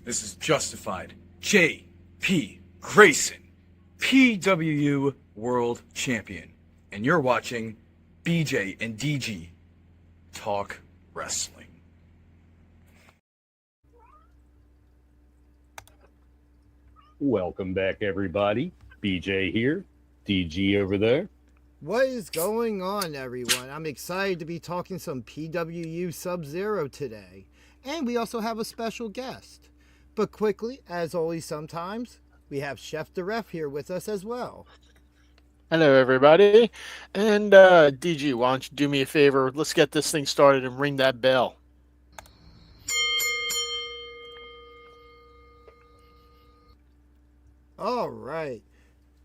This is Justified. J.P. Grayson, PWU World Champion. And you're watching BJ and DG Talk Wrestling. Welcome back, everybody. BJ here, DG over there. What is going on, everyone? I'm excited to be talking some PWU Subzero today. And we also have a special guest. But quickly, as always sometimes, we have Chef the Ref here with us as well. Hello, everybody. And DG, why don't you do me a favor? Let's get this thing started and ring that bell. All right.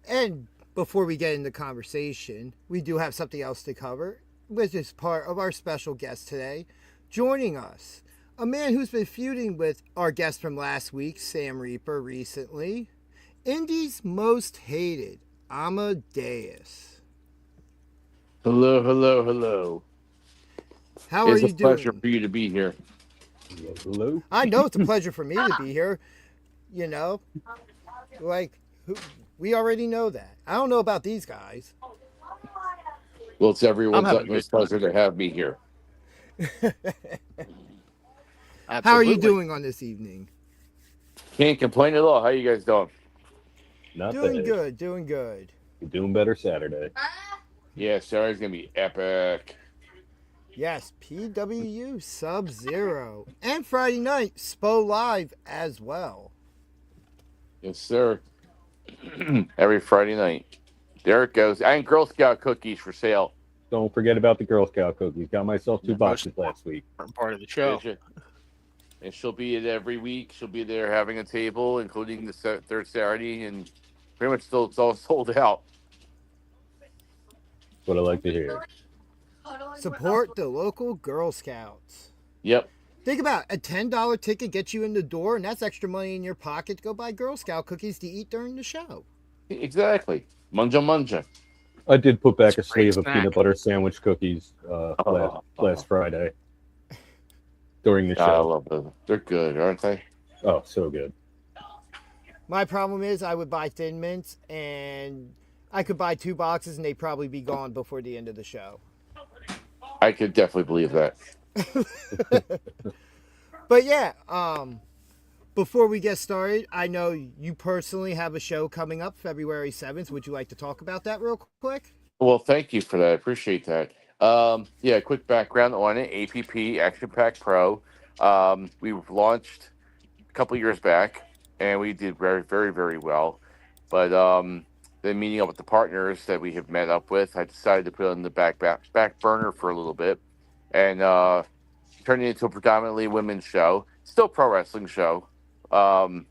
And before we get into conversation, we do have something else to cover, which is part of our special guest today. Joining us, a man who's been feuding with our guest from last week, Sam Reaper, recently. Indy's most hated, Amadeus. Hello, hello, hello. How are you doing? It's a pleasure for you to be here. Hello. I know it's a pleasure for me to be here. You know, we already know that. I don't know about these guys. Well, it's everyone's having a utmost good time. pleasure to have me here. How are you doing on this evening? Can't complain at all. How you guys doing? Not Doing bad. good, doing good. You're doing better Saturday. Yeah, Saturday's gonna be epic. Yes, PWU Subzero. And Friday night, SPO Live as well. Yes, sir. Every Friday night. There it goes. And Girl Scout cookies for sale. Don't forget about the Girl Scout cookies. Got myself 2 Yeah, boxes last week. Part of the show. And she'll be at every week. She'll be there having a table, including the third Saturday, and pretty much still it's all sold out. That's what I like to hear. Support the local Girl Scouts. Yep. Think about it, a $10 ticket gets you in the door, and that's extra money in your pocket to go buy Girl Scout cookies to eat during the show. Exactly. Munja munja. I did put back a It's a great sleeve of snack. peanut butter sandwich cookies last Friday during the I show. love them. They're good, aren't they? Oh, so good. My problem is I would buy Thin Mints, and I could buy 2 boxes, and they'd probably be gone before the end of the show. I could definitely believe that. But yeah, before we get started, I know you personally have a show coming up February 7th. Would you like to talk about that real quick? Well, thank you for that. I appreciate that. Yeah, quick background on it. APP, Action Pack Pro. We launched a couple years back, and we did very, very, very well. But then meeting up with the partners that we have met up with, I decided to put it on the back burner for a little bit, and turn it into a predominantly women's show. Still pro wrestling show. However,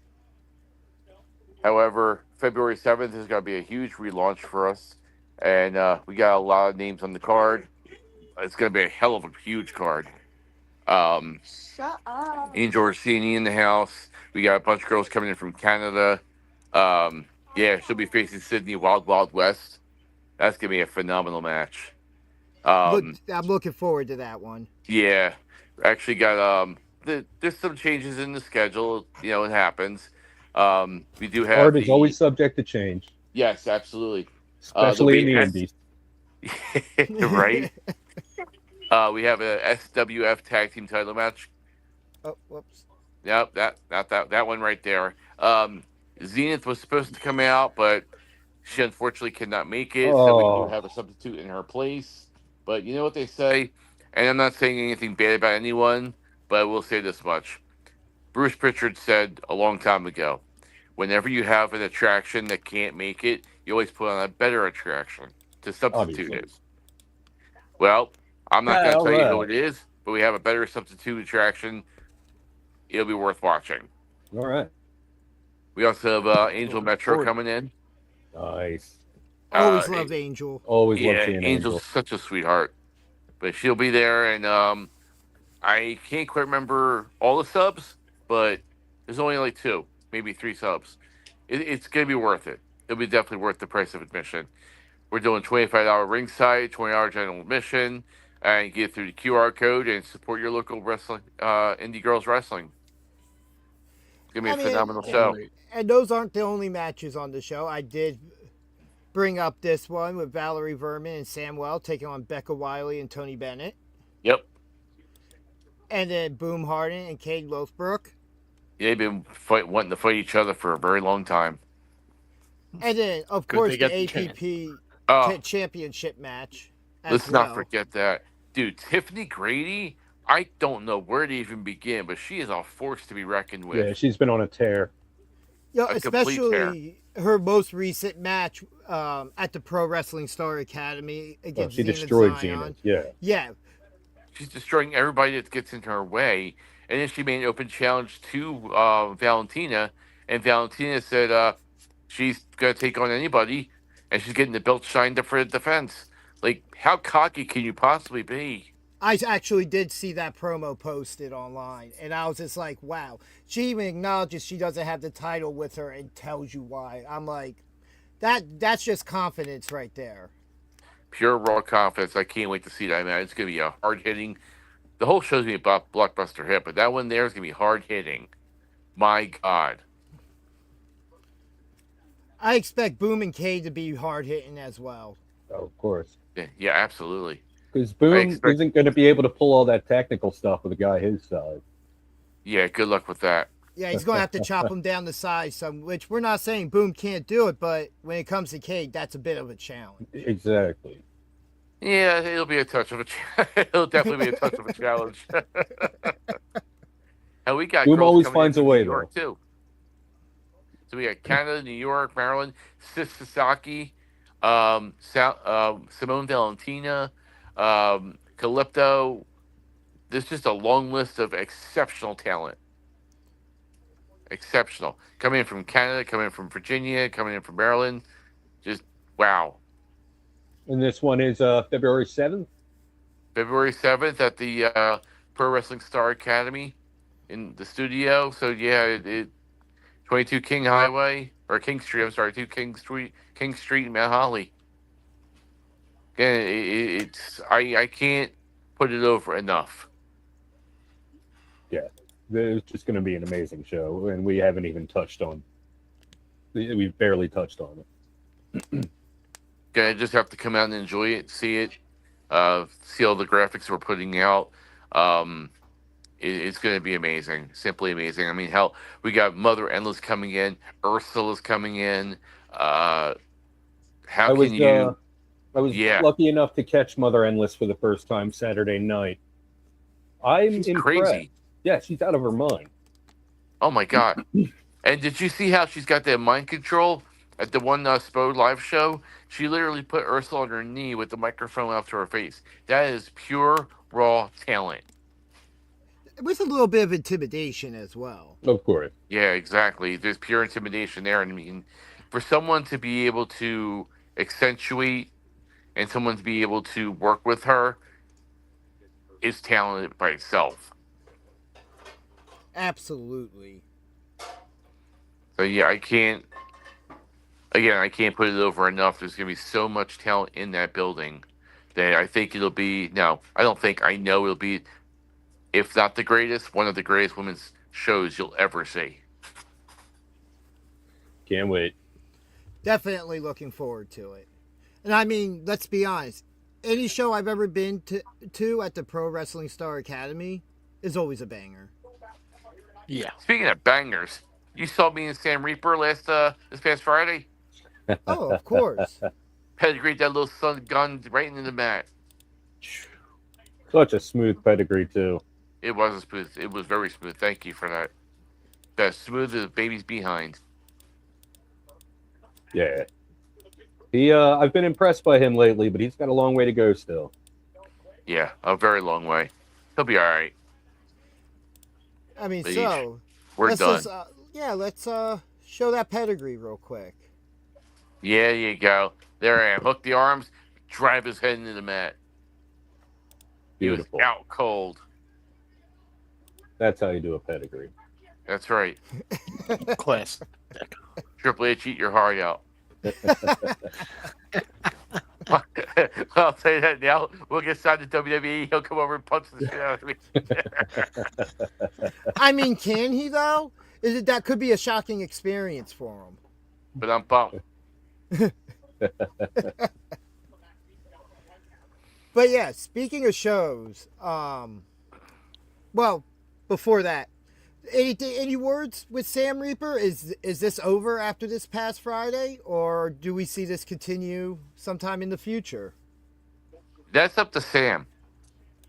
February 7th is going to be a huge relaunch for us. And we got a lot of names on the card. It's going to be a hell of a huge card. Shut up. Angel Orsini in the house. We got a bunch of girls coming in from Canada. Yeah, she'll be facing Sydney Wild Wild West. That's going to be a phenomenal match. I'm looking forward to that one. Yeah, actually got there's some changes in the schedule. You know, it happens. We do have Card is always subject to change, yes, absolutely. especially in the there'll be indies. right. We have a SWF tag team title match. Oh, whoops. Yep, that one right there. Zenith was supposed to come out, but she unfortunately could not make it, so we do have a substitute in her place. But you know what they say, and I'm not saying anything bad about anyone, but I will say this much. Bruce Pritchard said a long time ago, whenever you have an attraction that can't make it, you always put on a better attraction to substitute Obviously. it. Well, I'm not going to Well, tell you who well. it is, but we have a better substitute attraction. It'll be worth watching. All right. We also have Angel Metro coming in. Nice. Always loved Angel. Always Yeah, love seeing Angel's Angel. such a sweetheart. But she'll be there, and I can't quite remember all the subs, but there's only like 2, maybe 3 subs. It's going to be worth it. It'll be definitely worth the price of admission. We're doing $25 ringside, $20 general admission, and get through the QR code and support your local wrestling, indie girls wrestling. It's gonna be a I mean, phenomenal Can't show. wait. and those aren't the only matches on the show. I did bring up this one with Valerie Verman and Samwell taking on Becca Wiley and Tony Bennett. Yep. And then Boom Harden and Cade Lothbrok. They've been wanting to fight each other for a very long time. And then, of Good course, they the got the chance. APP championship match. Let's not forget that. Dude, Tiffany Grady, I don't know where to even begin, but she is a force to be reckoned with. Yeah, she's been on a tear. Yeah, a complete tear. especially her most recent match at the Pro Wrestling Star Academy Oh, against she Zenith destroyed Zion. Zenith. Yeah. Yeah, She's destroying everybody that gets into her way. And then she made an open challenge to Valentina, and Valentina said she's going to take on anybody, and she's getting the belt shined up for the defense. Like, how cocky can you possibly be? I actually did see that promo posted online, and I was just like, wow. She even acknowledges she doesn't have the title with her and tells you why. I'm like, that's just confidence right there. Pure raw confidence. I can't wait to see that, man. It's going to be a hard hitting. The whole show's going to be a blockbuster hit, but that one there is going to be hard hitting. My God. I expect Boom and Cade to be hard hitting as well. Oh, of course. Yeah, absolutely. Because Boom expect- isn't going to be able to pull all that technical stuff with a guy his size. Yeah, good luck with that. Yeah, he's going to have to chop him down to size, some, which we're not saying Boom can't do it, but when it comes to Cade, that's a bit of a challenge. Exactly. Yeah, it'll be a touch of it'll definitely be a touch of a challenge. And we got Boom girls always coming in finds a from way, New York too. So we got Canada, New York, Maryland, Sis Sasaki, Simone Valentina, Calypto. There's just a long list of exceptional talent. Exceptional. Coming in from Canada, coming in from Virginia, coming in from Maryland. Just wow. And this one is February 7th. February 7th at the Pro Wrestling Star Academy in the studio. So yeah, it 22 King Highway or King Street. I'm sorry, 2 King Street in Mount Holly. Again, it's I can't put it over enough. Yeah. It's just going to be an amazing show, and we haven't even touched on. We've barely touched on it. Gonna just have to come out and enjoy it, see it, see all the graphics we're putting out. It's going to be amazing, simply amazing. I mean, hell, we got Mother Endless coming in, Ursula's coming in. How I was Yeah. lucky enough to catch Mother Endless for the first time Saturday night. I'm She's impressed. crazy. Yeah, she's out of her mind. Oh my God! And did you see how she's got that mind control at the one Spo live show? She literally put Ursula on her knee with the microphone up to her face. That is pure raw talent. With a little bit of intimidation as well. Of course. Yeah, exactly. There's pure intimidation there. And I mean, for someone to be able to accentuate and someone to be able to work with her is talented by itself. Absolutely. So yeah, I can't put it over enough. There's gonna be so much talent in that building that I think it'll be. No, I don't think. I know it'll be, if not the greatest, one of the greatest women's shows you'll ever see. Can't wait. Definitely looking forward to it. And I mean, let's be honest. Any show I've ever been to at the Pro Wrestling Star Academy is always a banger. Yeah. Speaking of bangers, you saw me and Sam Reaper this past Friday. Oh, of course. Pedigree that little son gun right into the mat. Such a smooth pedigree, too. It was smooth. It was very smooth. Thank you for that. That's smooth as a baby's behind. Yeah. I've been impressed by him lately, but he's got a long way to go still. Yeah, a very long way. He'll be all right. I mean, Please. so We're let's done. let's show that pedigree real quick. Yeah, you go. There I am. Hook the arms, drive his head into the mat. He was Beautiful. out cold. That's how you do a pedigree. That's right. Class. Triple H, eat your heart out. I'll say that now. We'll get signed to WWE. He'll come over and punch the shit out of me. I mean, can he though? that could be a shocking experience for him. But I'm bummed. But yeah, speaking of shows, well, before that, any words with Sam Reaper? Is this over after this past Friday, or do we see this continue sometime in the future? That's up to Sam.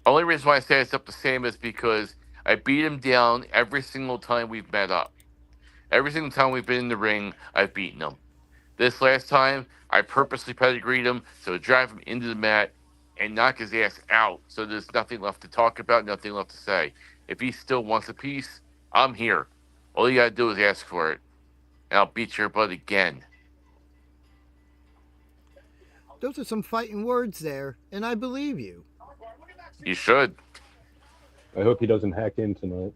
Only reason why I say it's up to Sam is because I beat him down every single time we've met up. Every single time we've been in the ring, I've beaten him. This last time, I purposely pedigreed him, so drive him into the mat and knock his ass out. So there's nothing left to talk about, nothing left to say. If he still wants a piece, I'm here. All you gotta do is ask for it, and I'll beat your butt again. Those are some fighting words there, and I believe you. You should. I hope he doesn't hack in tonight.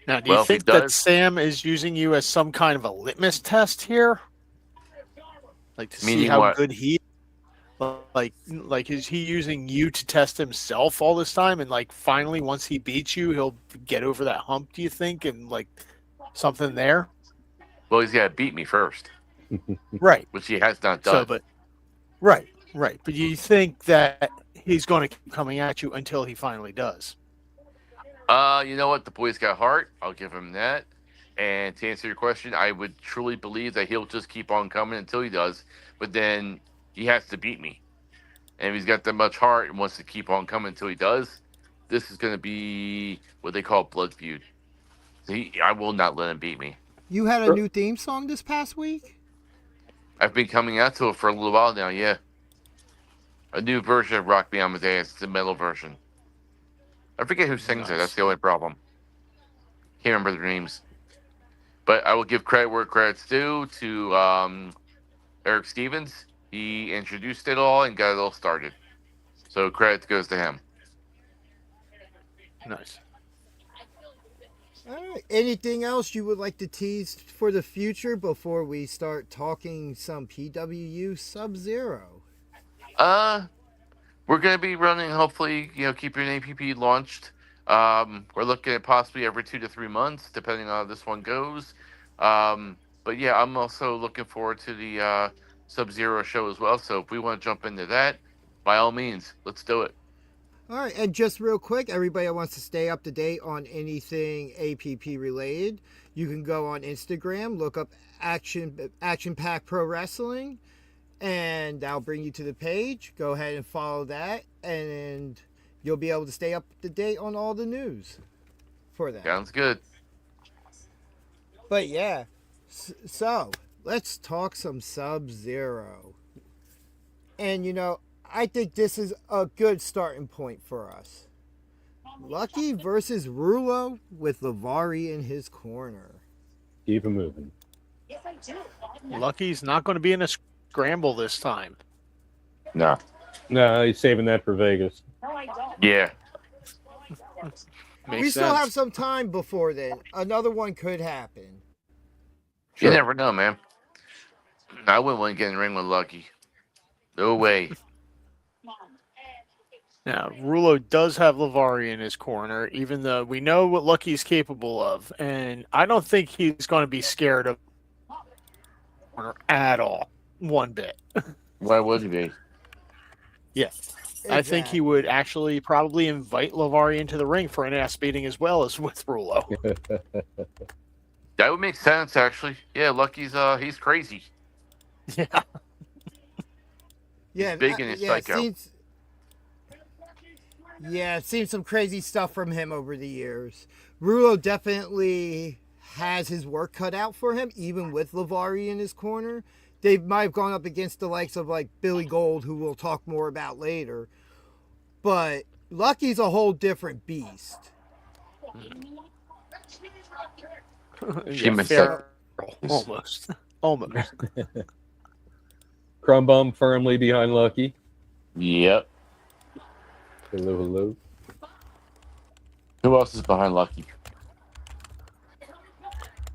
Now, do Well, you if he think that does- Sam is using you as some kind of a litmus test here? Like to see Meaning how what? good he like is he using you to test himself all this time, and like finally once he beats you he'll get over that hump, do you think, and like something there? Well, he's gotta beat me first, Right. which he has not done. So but right. But you think that he's going to keep coming at you until he finally does? You know what? The boy's got heart. I'll give him that. And to answer your question, I would truly believe that he'll just keep on coming until he does. But then he has to beat me. And if he's got that much heart and wants to keep on coming until he does, this is going to be what they call blood feud. I will not let him beat me. You had a new theme song this past week? I've been coming out to it for a little while now, yeah. A new version of Rock Me On My Dance, the metal version. I forget who sings it. That's the only problem. Can't remember their names. But I will give credit where credit's due to Eric Stevens. He introduced it all and got it all started. So credit goes to him. Nice. All right. Anything else you would like to tease for the future before we start talking some PWU Subzero? We're going to be running, hopefully, keeping an APP launched. We're looking at possibly every 2 to 3 months, depending on how this one goes. But yeah, I'm also looking forward to the Subzero show as well. So if we want to jump into that, by all means, let's do it. All right, and just real quick, everybody that wants to stay up to date on anything APP related, you can go on Instagram, look up Action Pack Pro Wrestling, and that'll bring you to the page. Go ahead and follow that, and you'll be able to stay up to date on all the news for that. Sounds good. But yeah, so let's talk some Subzero. And I think this is a good starting point for us. Lucky versus Rulo with Lavari in his corner. Keep him moving. Lucky's not going to be in a scramble this time. No. No, he's saving that for Vegas. Yeah. We still have some time before then. Another one could happen. You never know, man. I wouldn't want to get in the ring with Lucky. No way. Now, Rulo does have Lavari in his corner, even though we know what Lucky's capable of. And I don't think he's going to be scared of corner at all. One bit. Why would he be? Yeah. I think he would actually probably invite Lavari into the ring for an ass beating as well as with Rulo. That would make sense, actually. Yeah, Lucky's he's crazy. Yeah. Yeah, big and he's psycho. I've seen some crazy stuff from him over the years. Rulo definitely has his work cut out for him, even with Lavari in his corner. They might have gone up against the likes of like Billy Gold, who we'll talk more about later. But Lucky's a whole different beast. Fair. Almost. Crumb Bum firmly behind Lucky. Yep. Hello. Who else is behind Lucky?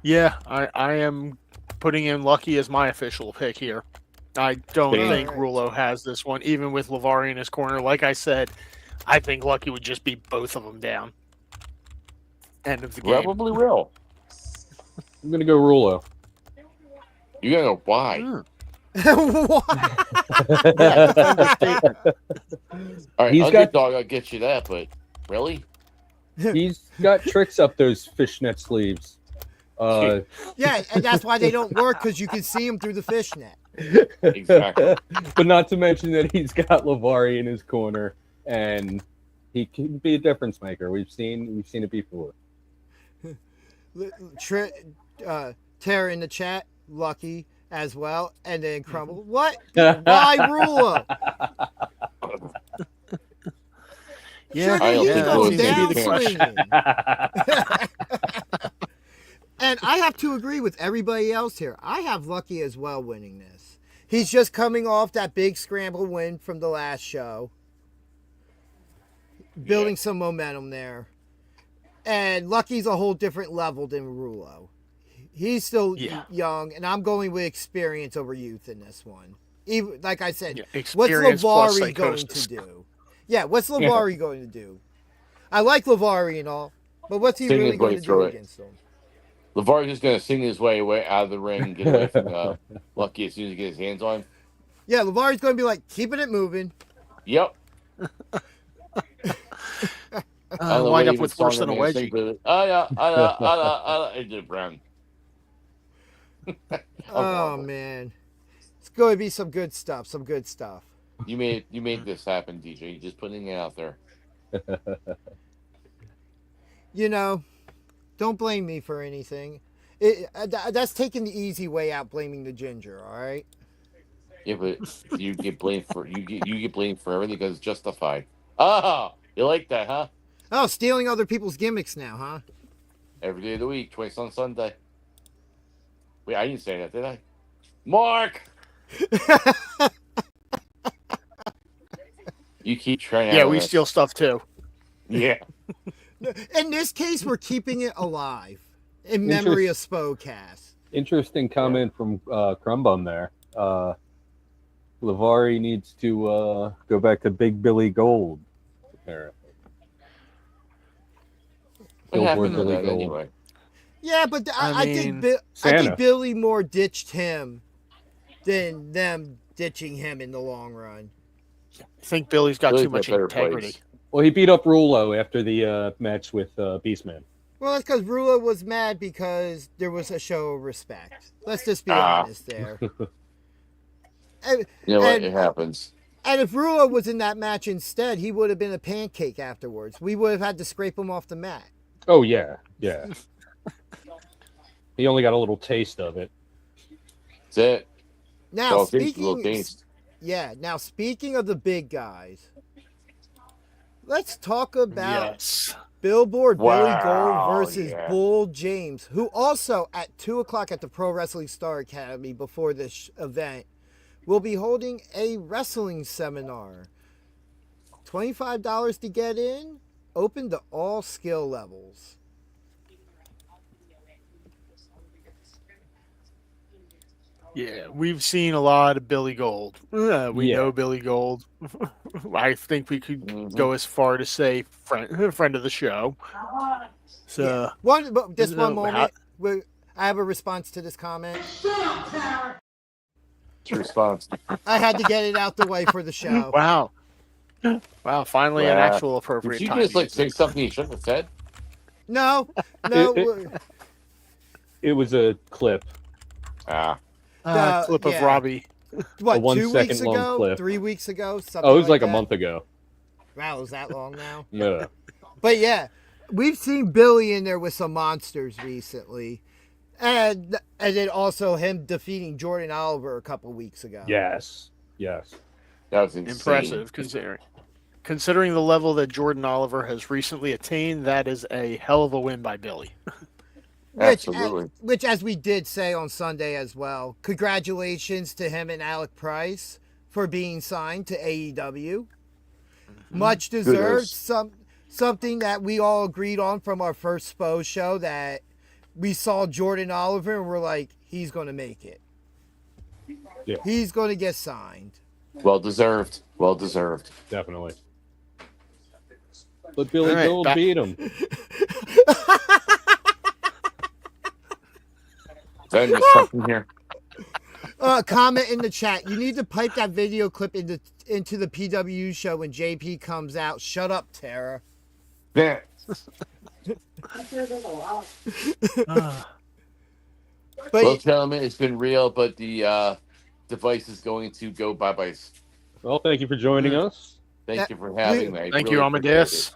Yeah, I am putting in Lucky as my official pick here. I don't think Rulo has this one, even with Lavari in his corner. Like I said, I think Lucky would just beat both of them down. End of the game. Probably will. I'm gonna go Rulo. You gotta know why. What? Yeah, defend statement. All right, He's got- underdog, I'll get you that, but really? He's got tricks up those fishnet sleeves. Yeah, and that's why they don't work, because you can see him through the fishnet. Exactly. But not to mention that he's got Lavari in his corner, and he can be a difference maker. We've seen it before. Tara in the chat, Lucky as well, and then Crumble. What? Why Ruler? Yeah, Sugar, he's yeah, going that down seems to be the swinging. And I have to agree with everybody else here. I have Lucky as well winning this. He's just coming off that big scramble win from the last show. Building some momentum there. And Lucky's a whole different level than Rulo. He's still young, and I'm going with experience over youth in this one. Even, like I said, what's experience plus Lavari going psychosis. to do? Yeah, what's Lavari going to do? I like Lavari and all, but what's he Sing really his way going to do through it. against him? LeVar's just going to sing his way out of the ring and get away from Lucky as soon as he gets his hands on him. Yeah, Lavari's going to be like, keeping it moving. Yep. Wind up with worse than a wedgie. It did Brown. Oh, man. It's going to be some good stuff, You made this happen, DJ. You're just putting it out there. You know, don't blame me for anything. That's taking the easy way out, blaming the ginger, all right? Yeah, but you get blamed for everything because it's justified. Ah, you like that, huh? Oh, stealing other people's gimmicks now, huh? Every day of the week, twice on Sunday. Wait, I didn't say that, did I? Mark! You keep trying. Yeah, we steal stuff too. Yeah. In this case, we're keeping it alive in memory of Spocast. Interesting comment from Crumbum there. Lavari needs to go back to Big Billy Gold, apparently. What happened to Billy that Gold. anyway? Yeah, but I think Billy more ditched him than them ditching him in the long run. I think Billy's got Billy's too much in a better integrity. place. Well, he beat up Rulo after the match with Beastman. Well, that's because Rula was mad because there was a show of respect. Let's just be honest there. You know what? It happens. And if Rula was in that match instead, he would have been a pancake afterwards. We would have had to scrape him off the mat. Oh, yeah. He only got a little taste of it. That's it. Now, So, little taste. now speaking of the big guys, let's talk about Billboard Billy Gold versus Bull James, who also at 2 o'clock at the Pro Wrestling Star Academy before this event will be holding a wrestling seminar. $25 to get in, open to all skill levels. Yeah, we've seen a lot of Billy Gold. We know Billy Gold. I think we could go as far to say friend of the show. So one moment. I have a response to this comment. It's a response. I had to get it out the way for the show. Wow. Finally an actual appropriate Did you time. just say something you shouldn't have said? No. It was a clip. Clip of Robbie. What, a 1 2 second weeks long ago? clip. 3 weeks ago? Something Oh, it was like that. a month ago. Wow, it was that long now? Yeah. But yeah, we've seen Billy in there with some monsters recently. And then also him defeating Jordan Oliver a couple weeks ago. Yes. That was insane. Impressive considering the level that Jordan Oliver has recently attained. That is a hell of a win by Billy. Absolutely. Which, as we did say on Sunday as well, congratulations to him and Alec Price for being signed to AEW. Much deserved. Something that we all agreed on from our first SPO show, that we saw Jordan Oliver and we're like, he's going to make it. Yeah. He's going to get signed. Well deserved. Definitely. But Billy Gold beat him. Then just something here. Comment in the chat. You need to pipe that video clip into the PWU show when JP comes out. Shut up, Tara. Yeah. But Well, gentlemen, it's been real, but the device is going to go bye-bye. Well, thank you for joining us. Thank you for having me. I Thank really you, appreciate Amadeus. it.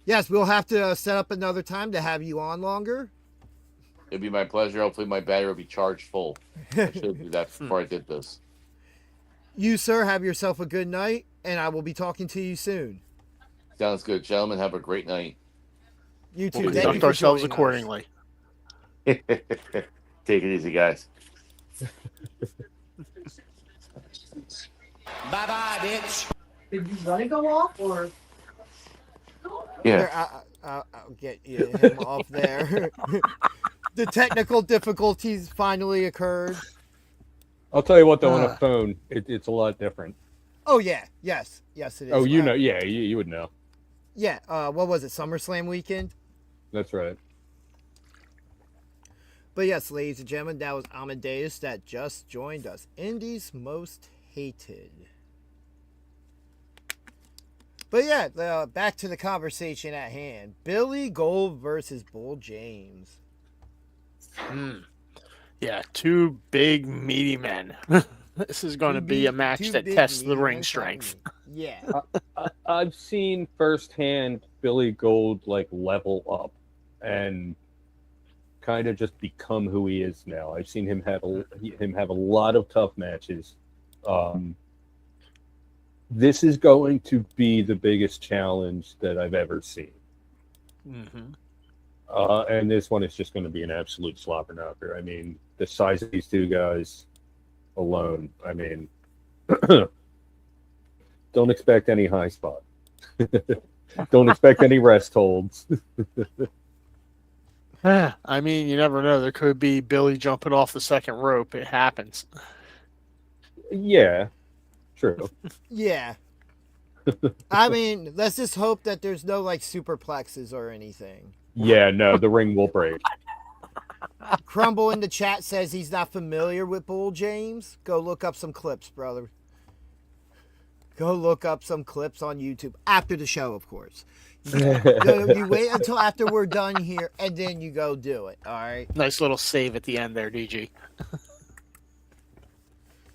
yes, we'll have to set up another time to have you on longer. It'd be my pleasure. Hopefully, my battery will be charged full. I should do that before I did this. You, sir, have yourself a good night, and I will be talking to you soon. Sounds good, gentlemen. Have a great night. You too. We'll Thank you conduct for ourselves joining us. accordingly. Take it easy, guys. Bye-bye, bitch. Did you want to go off or? Yeah. There, I'll get him off there. The technical difficulties finally occurred. I'll tell you what, though, on a phone, it's a lot different. Oh yeah, yes, it is. Oh, you know, yeah, you would know. Yeah. What was it? SummerSlam weekend. That's right. But yes, ladies and gentlemen, that was Amadeus that just joined us. Indy's most hated. But yeah, back to the conversation at hand. Billy Gold versus Bull James. Yeah, two big meaty men. This is going to be a match that tests the ring strength. Yeah. I've seen firsthand Billy Gold like level up and kind of just become who he is now. I've seen him have a lot of tough matches. This is going to be the biggest challenge that I've ever seen. Mm-hmm. And this one is just going to be an absolute slobber knocker. I mean, the size of these two guys alone, I mean, don't expect any high spot. Don't expect any rest holds. I mean, you never know. There could be Billy jumping off the second rope. It happens. Yeah, true. Yeah. I mean, let's just hope that there's no like superplexes or anything. Yeah, no, the ring will break. Crumble in the chat says he's not familiar with Bull James. Go look up some clips, brother. Go look up some clips on YouTube after the show, of course. You wait until after we're done here, and then you go do it. All right. Nice little save at the end there, DG.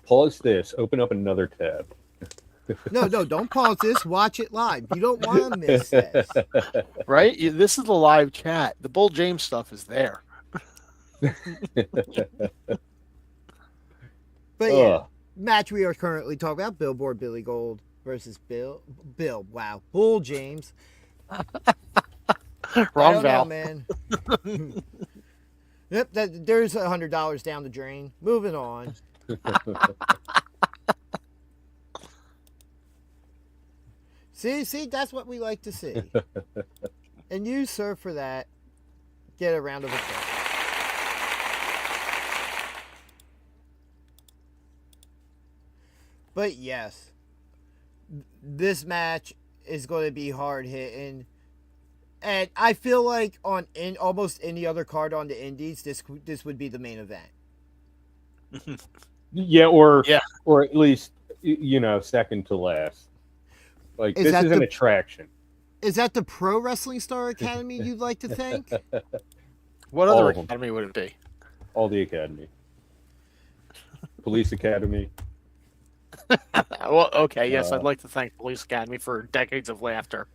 Pause this. Open up another tab. No, don't pause this. Watch it live. You don't want to miss this. Right? This is the live chat. The Bull James stuff is there. But yeah, match we are currently talking about: Billboard Billy Gold versus Bill. Wow, Bull James. Wrong Val. Man. Yep, there's $100 down the drain. Moving on. See, that's what we like to see. And you, sir, for that, get a round of applause. But yes, this match is going to be hard hitting, and I feel like on almost any other card on the Indies, this would be the main event. Yeah, or at least second to last. Like this is an attraction. Is that the Pro Wrestling Star Academy you'd like to thank? What other academy would it be? All the Academy. Police Academy. Well, okay, yes, I'd like to thank Police Academy for decades of laughter.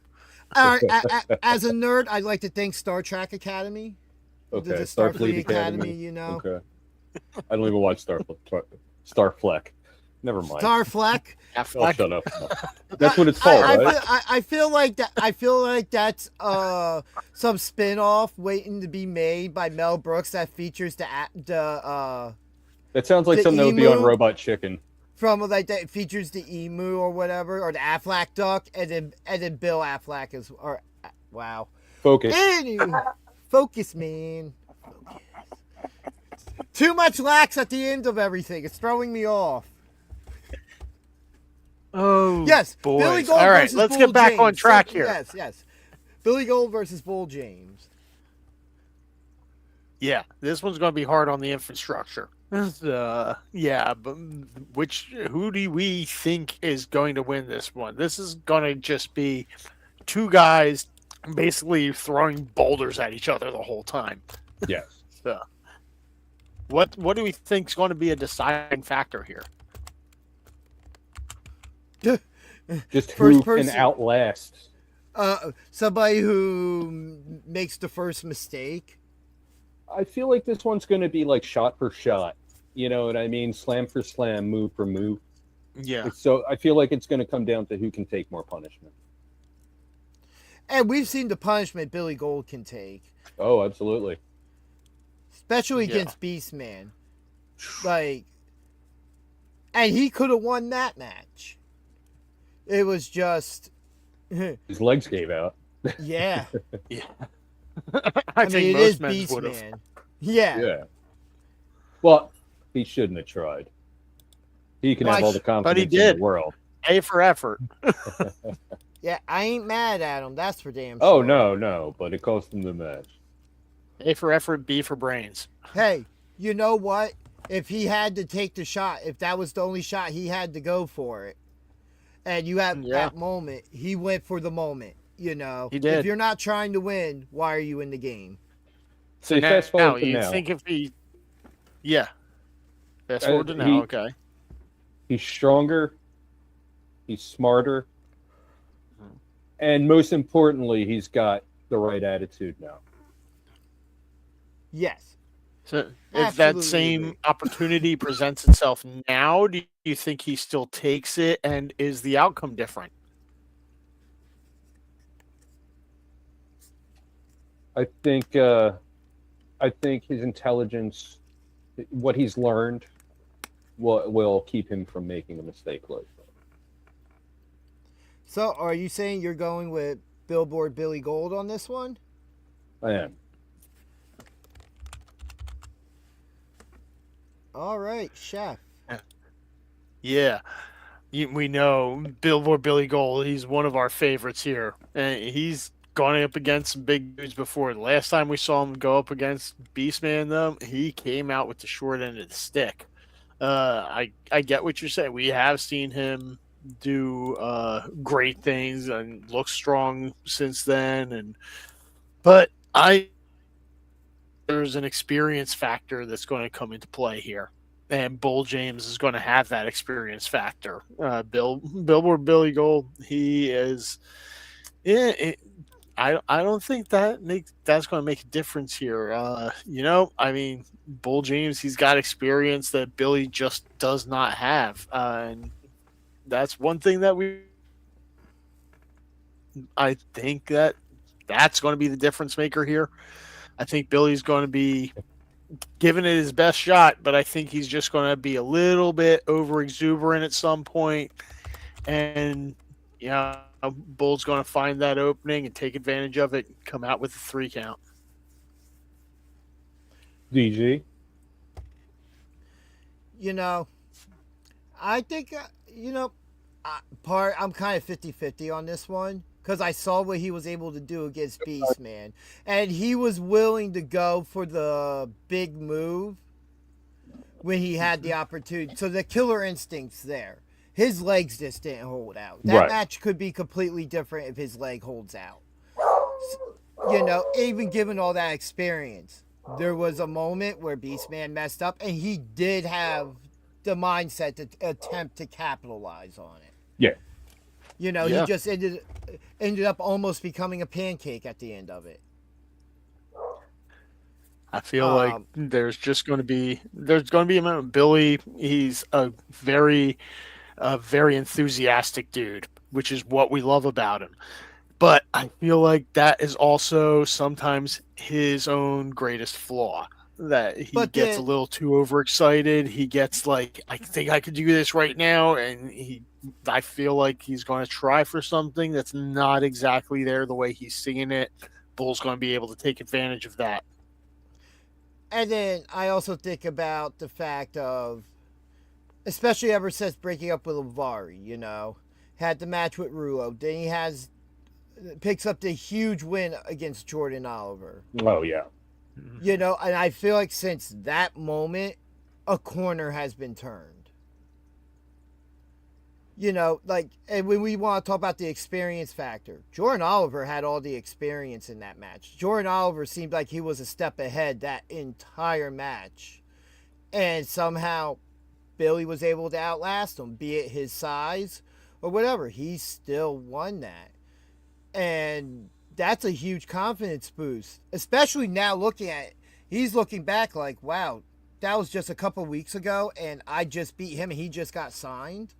All right, as a nerd, I'd like to thank Star Trek Academy. Okay, the Starfleet Academy, Okay. I don't even watch Starfleck. Never mind. Starfleck. Oh, shut up. That's what it's called, right? I feel like that. I feel like that's some spin-off waiting to be made by Mel Brooks that features That sounds like something that would be on Robot Chicken. From like that features the emu or whatever, or the Aflac duck, and then Bill Affleck is wow. Focus. Anyway, focus, man. Focus. Too much lax at the end of everything. It's throwing me off. Oh, yes, boys. Billy Gold all right, versus let's Bull get back James. on track here. Yes. Billy Gold versus Bull James. Yeah, this one's going to be hard on the infrastructure. Yeah, but who do we think is going to win this one? This is going to just be two guys basically throwing boulders at each other the whole time. Yes. So, what do we think is going to be a deciding factor here? Just First who person. can outlast. Somebody who makes the first mistake. I feel like this one's going to be like shot for shot. You know what I mean? Slam for slam, move for move. Yeah. So I feel like it's going to come down to who can take more punishment. And we've seen the punishment Billy Gold can take. Oh, absolutely. Especially Yeah. against Beastman. Like, and he could have won that match. It was just, His legs gave out. yeah. Yeah. I think mean, it most is men would have. Beastman. Yeah. Yeah. Well, he shouldn't have tried. He can have all the confidence in did. the world. A for effort. Yeah, I ain't mad at him. That's for damn Oh, sure. no. But it cost him the match. A for effort, B for brains. Hey, you know what? If he had to take the shot, if that was the only shot, he had to go for it. And you have that moment, he went for the moment, you know. He did. If you're not trying to win, why are you in the game? So fast forward to you now. think if he, yeah, fast forward to now. Okay. He's stronger. He's smarter. And most importantly, he's got the right attitude now. Yes. So if that Absolutely same agree. opportunity presents itself now, do you think he still takes it, and is the outcome different? I think his intelligence, what he's learned, will keep him from making a mistake like that. So, are you saying you're going with Billboard Billy Gold on this one? I am. All right, Chef. Yeah. We know Billboard Billy Gold. He's one of our favorites here. And he's gone up against some big dudes before. The last time we saw him go up against Beastman, though, he came out with the short end of the stick. I get what you're saying. We have seen him do great things and look strong since then. But there's an experience factor that's going to come into play here. And Bull James is going to have that experience factor. Billboard Billy Gold, he is. I don't think that's going to make a difference here. I mean, Bull James, he's got experience that Billy just does not have, and that's one thing that I think that's going to be the difference maker here. I think Billy's going to be giving it his best shot, but I think he's just going to be a little bit over exuberant at some point, and Bull's going to find that opening and take advantage of it and come out with a 3 count. DG? I think, I'm kind of 50-50 on this one because I saw what he was able to do against Beastman. And he was willing to go for the big move when he had the opportunity. So the killer instinct's there. His legs just didn't hold out. That match could be completely different if his leg holds out. Even given all that experience, there was a moment where Beastman messed up, and he did have the mindset to attempt to capitalize on it. Yeah. He just ended up almost becoming a pancake at the end of it. I feel like there's going to be a moment. Billy, he's a very enthusiastic dude, which is what we love about him. But I feel like that is also sometimes his own greatest flaw, that he gets a little too overexcited. He gets like, I think I could do this right now. And I feel like he's going to try for something that's not exactly there the way he's seeing it. Bull's going to be able to take advantage of that. And then I also think about the fact of, especially ever since breaking up with Lavari, had the match with Rulo. Then he picks up the huge win against Jordan Oliver. Oh, yeah. You know, and I feel like since that moment, a corner has been turned. You know, like, and when we want to talk about the experience factor, Jordan Oliver had all the experience in that match. Jordan Oliver seemed like he was a step ahead that entire match. And somehow Billy was able to outlast him, be it his size or whatever. He still won that. And that's a huge confidence boost, especially now looking at it. He's looking back like, wow, that was just a couple weeks ago, and I just beat him, and he just got signed.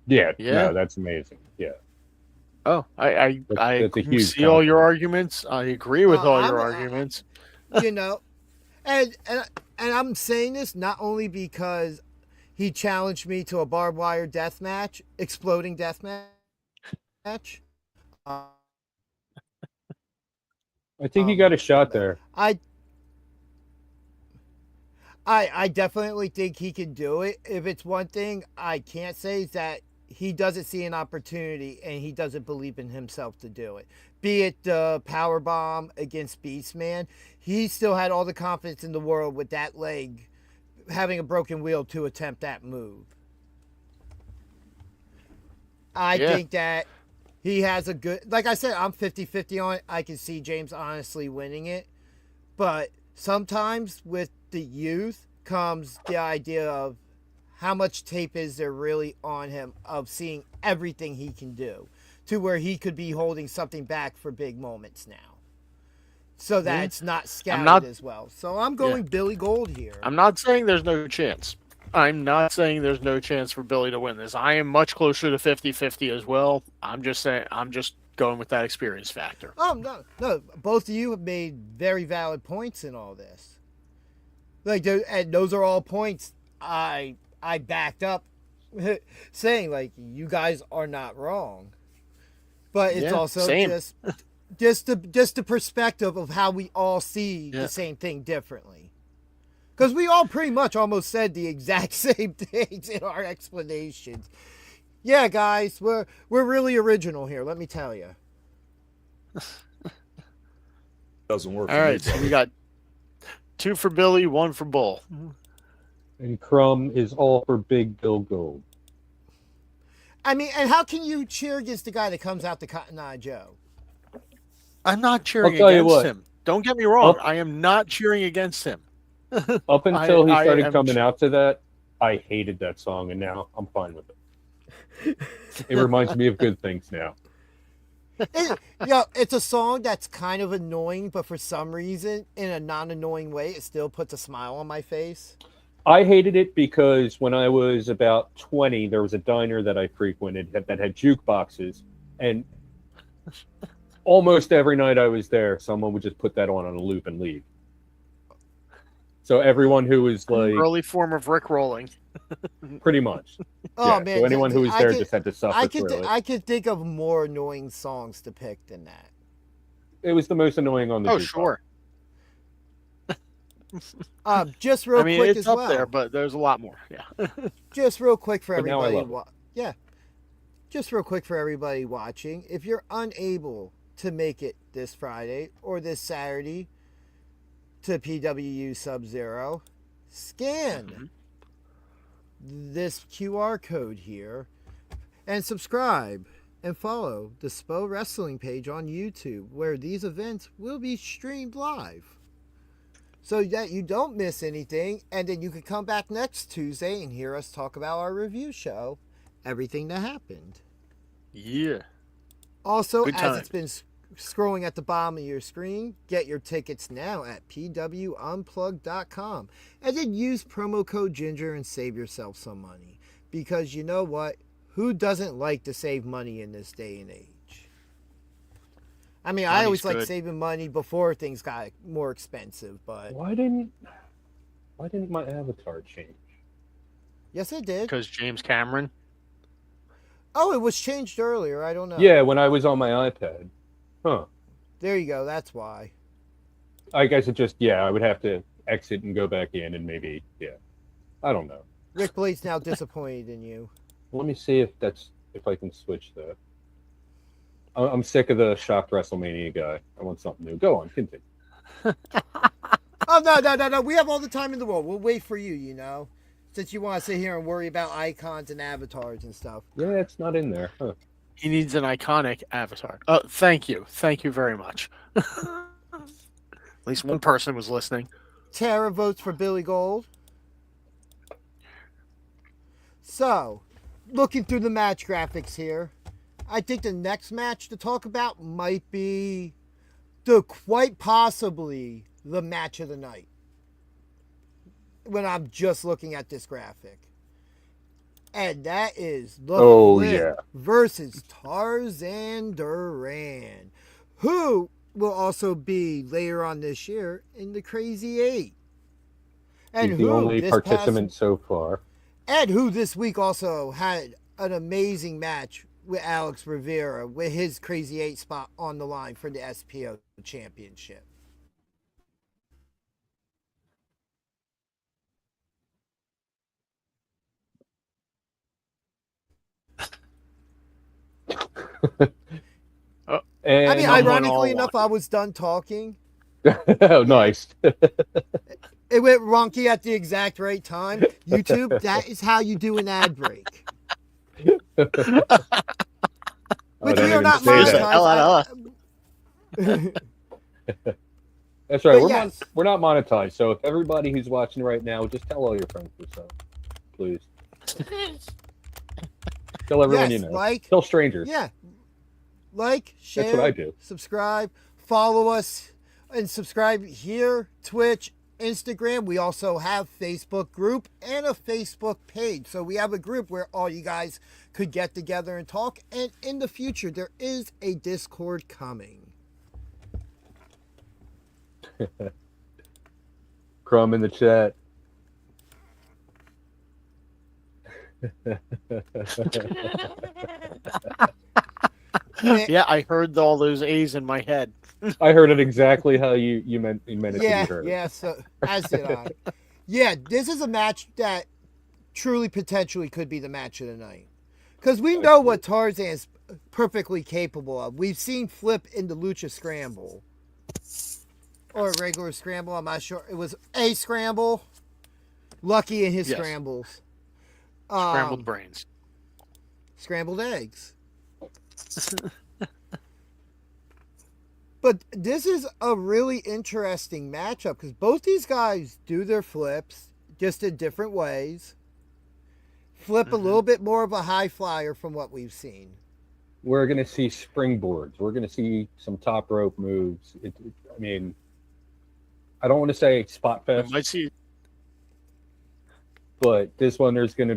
Yeah, Yeah. no, that's amazing. Yeah. Oh, I That's a huge see all your compliment. arguments. I agree with all your I'm- arguments. You know, and I'm saying this not only because he challenged me to a barbed wire death match, exploding death match. I think he got a shot there. I definitely think he can do it. If it's one thing I can't say is that he doesn't see an opportunity and he doesn't believe in himself to do it. Be it the power bomb against Beastman, he still had all the confidence in the world with that leg having a broken wheel to attempt that move. I think that he has a good, like I said, I'm 50-50 on it. I can see James honestly winning it. But sometimes with the youth comes the idea of how much tape is there really on him of seeing everything he can do to where he could be holding something back for big moments now. So that it's not scouted as well. So I'm going Billy Gold here. I'm not saying there's no chance. I'm not saying there's no chance for Billy to win this. I am much closer to 50-50 as well. I'm just saying, I'm just going with that experience factor. Oh, no. Both of you have made very valid points in all this. Like, and those are all points I backed up saying, like, you guys are not wrong. But it's also just the perspective of how we all see the same thing differently. Because we all pretty much almost said the exact same things in our explanations. Yeah, guys, we're really original here, let me tell you. Doesn't work All for right, me, so brother. we got 2 for Billy, 1 for Bull. And Crumb is all for Big Bill Gold. I mean, and how can you cheer against the guy that comes out to Cotton Eye Joe? I'm not cheering tell you against what. him. Don't get me wrong. I am not cheering against him. Up until he I started am coming out to that, I hated that song, and now I'm fine with it. It reminds me of good things now. It's a song that's kind of annoying, but for some reason, in a non-annoying way, it still puts a smile on my face. I hated it because when I was about 20, there was a diner that I frequented that had jukeboxes, and almost every night I was there, someone would just put that on a loop and leave. So everyone who was like early form of Rickrolling. Pretty much. Oh man! So anyone who was there just had to suffer through it. I could think of more annoying songs to pick than that. It was the most annoying on the jukebox. Sure. Just real quick it's as up well. there, but there's a lot more. Yeah. Just real quick for But now I everybody. love Just real quick for everybody watching. If you're unable to make it this Friday or this Saturday to PWU Subzero, scan this QR code here and subscribe and follow the SPO Wrestling page on YouTube, where these events will be streamed live, so that you don't miss anything, and then you can come back next Tuesday and hear us talk about our review show, everything that happened. Yeah. Also, Good as time. it's been scrolling at the bottom of your screen, get your tickets now at pwunplug.com, and then use promo code Ginger and save yourself some money. Because you know what? Who doesn't like to save money in this day and age? I mean, I always like saving money before things got more expensive, but Why didn't my avatar change? yes, it did. Because James Cameron. Oh, it was changed earlier. I don't know. Yeah, when I was on my iPad. Huh. There you go. That's why. I guess it just, I would have to exit and go back in and maybe, I don't know. Rick Blade's now disappointed in you. Let me see if I can switch that. I'm sick of the shocked WrestleMania guy. I want something new. Go on, continue. Oh, no. We have all the time in the world. We'll wait for you, you know, since you want to sit here and worry about icons and avatars and stuff. Yeah, it's not in there. Huh. He needs an iconic avatar. Oh, thank you. Thank you very much. At least one person was listening. Tara votes for Billy Gold. So, looking through the match graphics here, I think the next match to talk about might be quite possibly the match of the night. When I'm just looking at this graphic. And that is the Flip versus Tarzan Duran, who will also be later on this year in the Crazy 8. And He's the only participant so far. And who this week also had an amazing match with Alex Rivera with his Crazy 8 spot on the line for the SPO championship. And I mean, ironically enough, I was done talking. Oh, nice. It went wonky at the exact right time. YouTube, that is how you do an ad break. Which we are not monetized. That's right. Yes. We're not monetized. So if everybody who's watching right now, just tell all your friends or so, please. Tell everyone you know. Tell strangers. Yeah. Like, share, that's what I do. Subscribe, follow us, and subscribe here, Twitch, Instagram. We also have Facebook group and a Facebook page. So we have a group where all you guys could get together and talk. And in the future, there is a Discord coming. Crumb in the chat. Yeah, I heard all those A's in my head. I heard it exactly how you meant it to be heard. Yeah, so as did I. Yeah, this is a match that truly potentially could be the match of the night. Because we know what Tarzan's perfectly capable of. We've seen Flip in the Lucha Scramble. Or a regular scramble, I'm not sure. It was a scramble. Lucky in his scrambles. Scrambled brains. Scrambled eggs. But this is a really interesting matchup because both these guys do their flips just in different ways. Flip a little bit more of a high flyer from what we've seen. We're going to see springboards. We're going to see some top rope moves. I mean, I don't want to say spot fest. Might see. But this one, this one's going to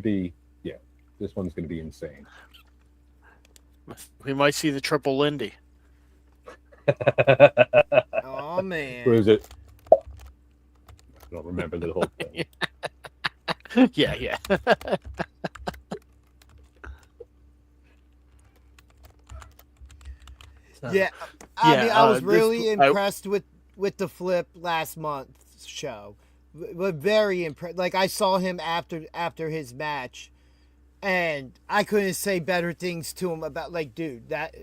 be insane. We might see the triple Indy. Oh, man. Who is it? I don't remember the whole thing. Yeah. Yeah, I mean, I was really impressed with the Flip last month's show. But very impressed. Like, I saw him after his match, and I couldn't say better things to him about, like, dude, that...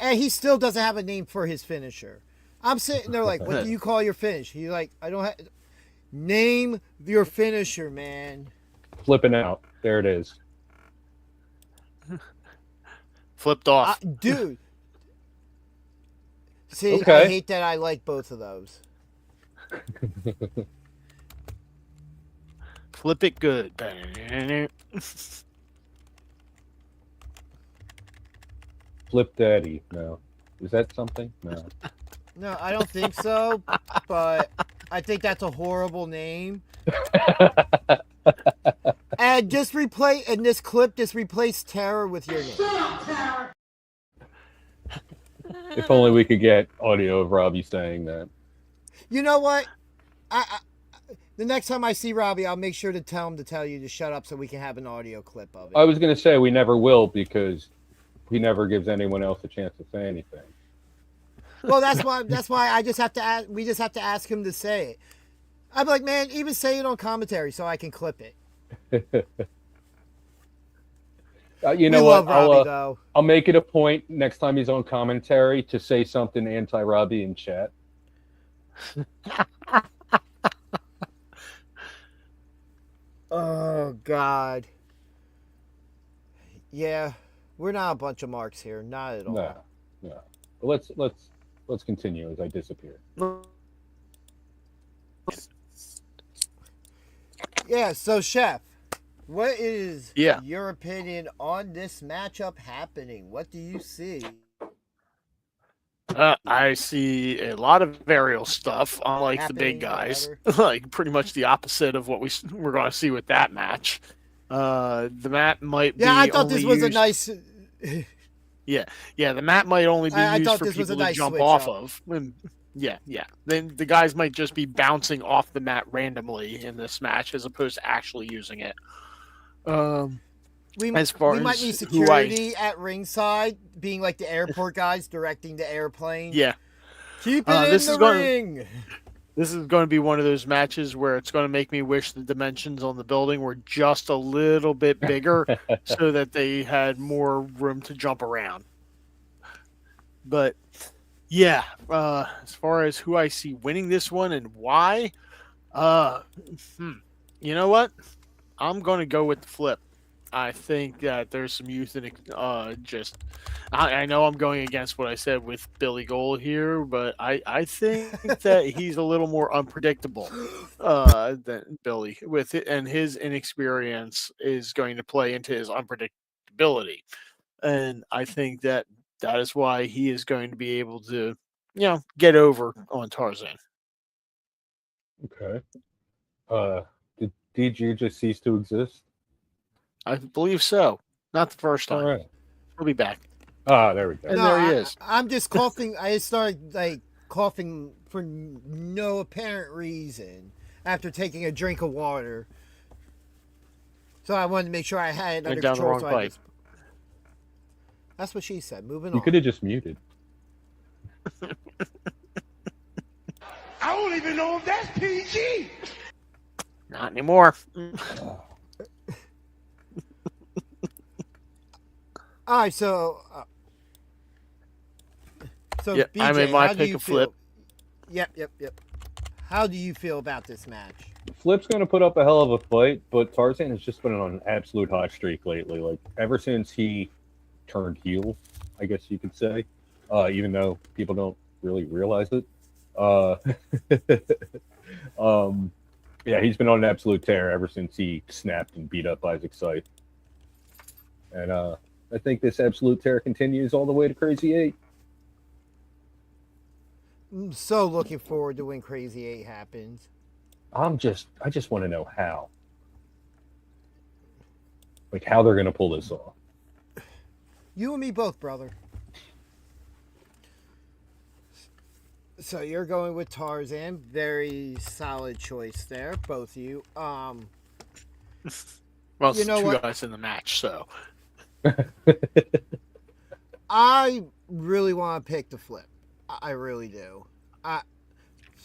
And he still doesn't have a name for his finisher. I'm sitting there like, what do you call your finish? He's like, I don't have... Name your finisher, man. Flipping out. There it is. Flipped off. Dude. See, okay. I hate that I like both of those. Flip it good. Flip Daddy. No. Is that something? No. No, I don't think so, but I think that's a horrible name. And just in this clip, just replace Terror with your name. If only we could get audio of Robbie saying that. You know what? The next time I see Robbie, I'll make sure to tell him to tell you to shut up so we can have an audio clip of it. I was going to say we never will because he never gives anyone else a chance to say anything. Well, that's why I just have to ask. We just have to ask him to say it. I'm like, man, even say it on commentary so I can clip it. You know what? Robbie, I'll make it a point next time he's on commentary to say something anti-Robbie in chat. Oh God. Yeah, we're not a bunch of marks here, not at all. No, no. But let's continue as I disappear. Yeah, so Chef, what is Yeah. your opinion on this matchup happening? What do you see? I see a lot of aerial stuff, unlike the big Happening, guys. whatever. Like pretty much the opposite of what we're going to see with that match. The mat might be. Yeah, I thought only this was a used- nice. Yeah, the mat might only be I used thought for this was a people to nice jump switch off up. of. Yeah. Then the guys might just be bouncing off the mat randomly in this match, as opposed to actually using it. We As far might as need who I- security at ringside, being like the airport guys directing the airplane. Yeah, Keep it in this the is gonna- ring. this is going to be one of those matches where it's going to make me wish the dimensions on the building were just a little bit bigger, so that they had more room to jump around. But yeah, as far as who I see winning this one and why, you know what? I'm going to go with the Flip. I think that there's some youth in it. I know I'm going against what I said with Billy Gold here, but I think that he's a little more unpredictable than Billy with it, and his inexperience is going to play into his unpredictability. And I think that is why he is going to be able to, get over on Tarzan. Okay. Did DG just cease to exist? I believe so. Not the first time. All right. He'll be back. Ah, there we go. And there he is. I'm just coughing. I started coughing for no apparent reason after taking a drink of water. So I wanted to make sure I had it under Went down the control. wrong so pipe. That's what she said. Moving You on. could have just muted. I don't even know if that's PG. Not anymore. All right, so Yeah, BJ, I made my how do pick you a Flip. feel? Yep. How do you feel about this match? Flip's going to put up a hell of a fight, but Tarzan has just been on an absolute hot streak lately. Like, ever since he turned heel, I guess you could say, even though people don't really realize it. Yeah, he's been on an absolute tear ever since he snapped and beat up Isaac Sight. And I think this absolute tear continues all the way to Crazy 8. I'm so looking forward to when Crazy 8 happens. I just want to know how. Like, how they're going to pull this off. You and me both, brother. So you're going with Tarzan. Very solid choice there, both of you. Well, it's You know two what? guys in the match, so. I really want to pick the Flip. I really do.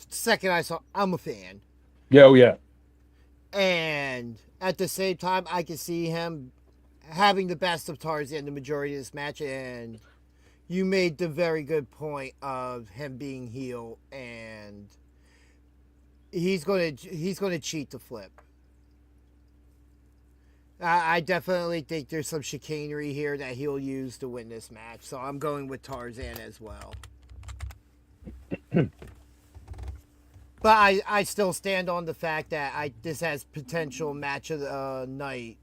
Second I saw, I'm a fan. Yeah, oh, yeah. And at the same time, I can see him having the best of Tarzan the majority of this match. And you made the very good point of him being heel, and he's going to cheat the Flip. I definitely think there's some chicanery here that he'll use to win this match. So I'm going with Tarzan as well. But I still stand on the fact that this has potential match of the night.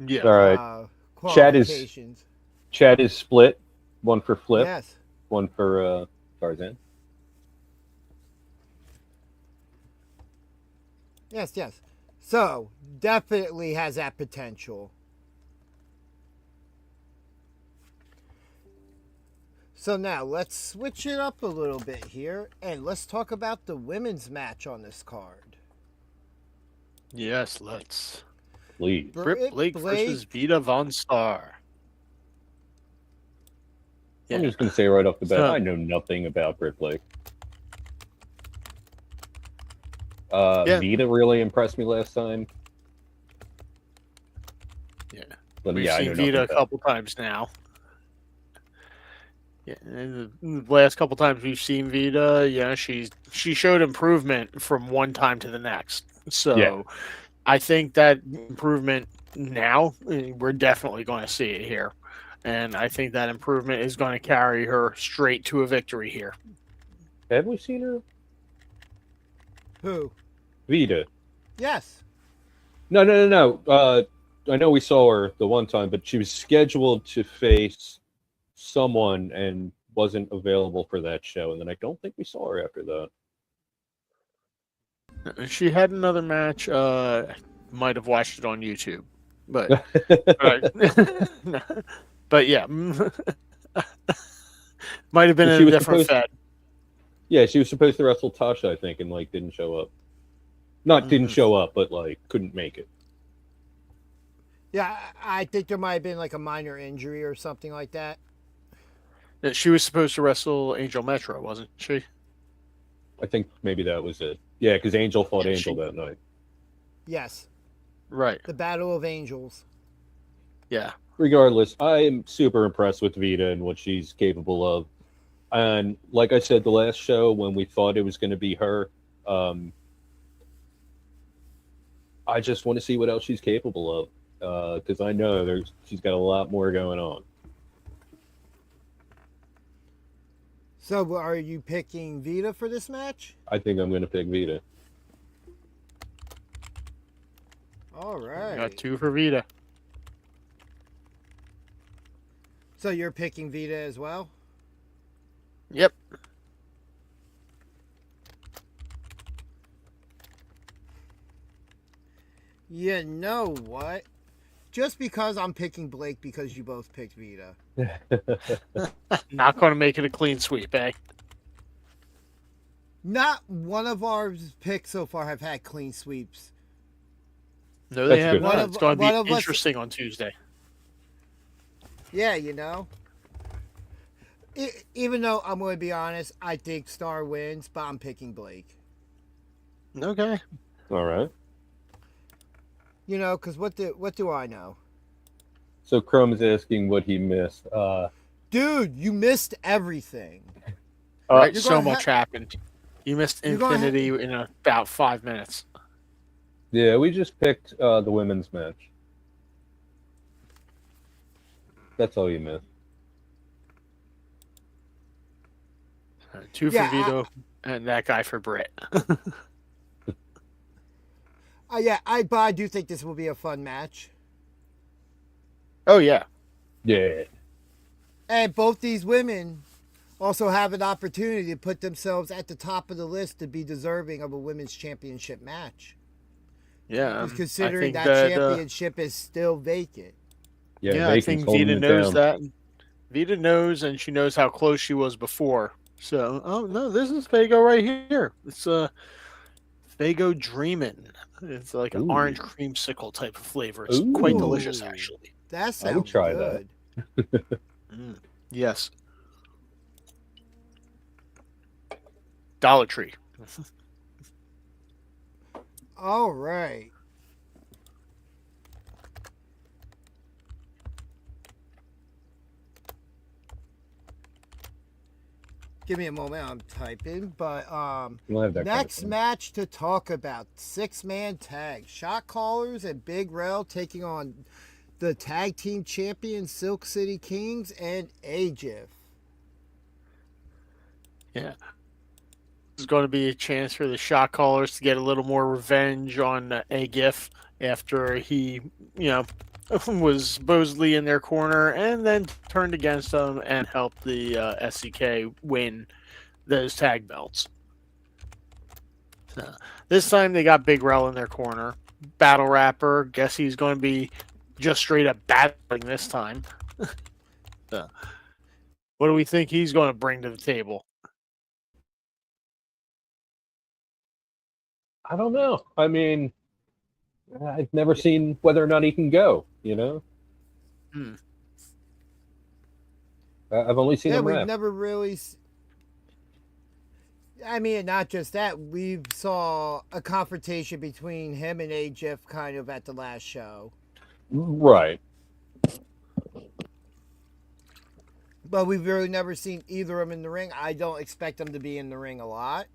Yeah. All right. Qualifications. Chad is split. One for Flip, Yes. one for Tarzan. Yes. So definitely has that potential. So now let's switch it up a little bit here, and let's talk about the women's match on this card. Yes, let's. Please. Britt Blake versus Vita Von Star. I'm just going to say right off the bat, So- I know nothing about Britt Blake. Yeah. Vita really impressed me last time. Yeah. But We've yeah, I know seen nothing Vita a about couple times now. Yeah, and the last couple times we've seen Vita, yeah, she showed improvement from one time to the next. So Yeah. I think that improvement now we're definitely going to see it here, and I think that improvement is going to carry her straight to a victory here. Have we seen her? Who? Vita. Yes. No. I know we saw her the one time, but she was scheduled to face someone and wasn't available for that show, and then I don't think we saw her after that. She had another match. Might have watched it on YouTube, but but yeah, might have been But in she a was different supposed- fed. Yeah, she was supposed to wrestle Tasha, I think, and like didn't show up. Not didn't show up, but like couldn't make it. Yeah, I think there might have been like a minor injury or something like that. She was supposed to wrestle Angel Metro, wasn't she? I think maybe that was it. Yeah, because Angel fought Yeah, Angel that night. Yes. Right. The Battle of Angels. Yeah. Regardless, I am super impressed with Vita and what she's capable of. And like I said the last show when we thought it was going to be her, I just want to see what else she's capable of because I know she's got a lot more going on. So are you picking Vita for this match? I think I'm going to pick Vita. All right. Got 2 for Vita. So you're picking Vita as well? Yep. You know what? Just because I'm picking Blake because you both picked Vita. Not going to make it a clean sweep, eh? Not one of our picks so far have had clean sweeps. No, they That's have good. not. It's going One to of be us- interesting on Tuesday. Yeah, you know. Even though I'm going to be honest, I think Star wins, but I'm picking Blake. Okay. All right. You know, because what do I know? So Chrome is asking what he missed. Dude, you missed everything. Right, You're so gonna much happened. You missed You're gonna Infinity in about 5 minutes. Yeah, we just picked the women's match. That's all you missed. 2 for Yeah, Vito and that guy for Britt. Yeah, but I do think this will be a fun match. Oh, yeah. Yeah. And both these women also have an opportunity to put themselves at the top of the list to be deserving of a women's championship match. Yeah. Because considering I think that championship is still vacant. Yeah, I Bacon's think holding Vita it knows down. that. Vita knows, and she knows how close she was before. So, oh no, this is Fago right here. It's Fago Dreamin'. It's like an Ooh. orange creamsicle type of flavor. It's quite Ooh. delicious, actually. That sounds I would try that. good. Yes. Dollar Tree. All right. Give me a moment, I'm typing. But We'll have that next kind of match to talk about, 6-man tag. Shot Callers and Big Rel taking on the tag team champion Silk City Kings and AGIF. Yeah. This is going to be a chance for the shot callers to get a little more revenge on AGIF after he, was supposedly in their corner and then turned against them and helped the SCK win those tag belts. So, this time they got Big Rel in their corner. Battle Rapper, guess he's going to be just straight up battling this time. So, what do we think he's going to bring to the table? I don't know. I mean, I've never seen whether or not he can go, I've only seen him we've rap. never really. I mean, not just that. We saw a confrontation between him and AGIF kind of at the last show. Right. but we've really never seen either of them in the ring. I don't expect them to be in the ring a lot,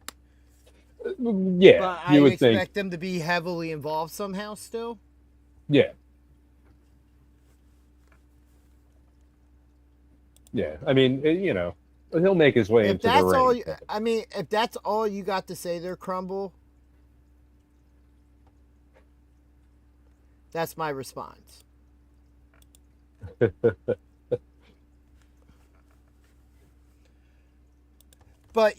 Yeah, but I you would expect think. them to be heavily involved somehow still. Yeah. Yeah. I mean, he'll make his way If into the that's all, ring. I mean, if that's all you got to say there, Crumble, that's my response. But,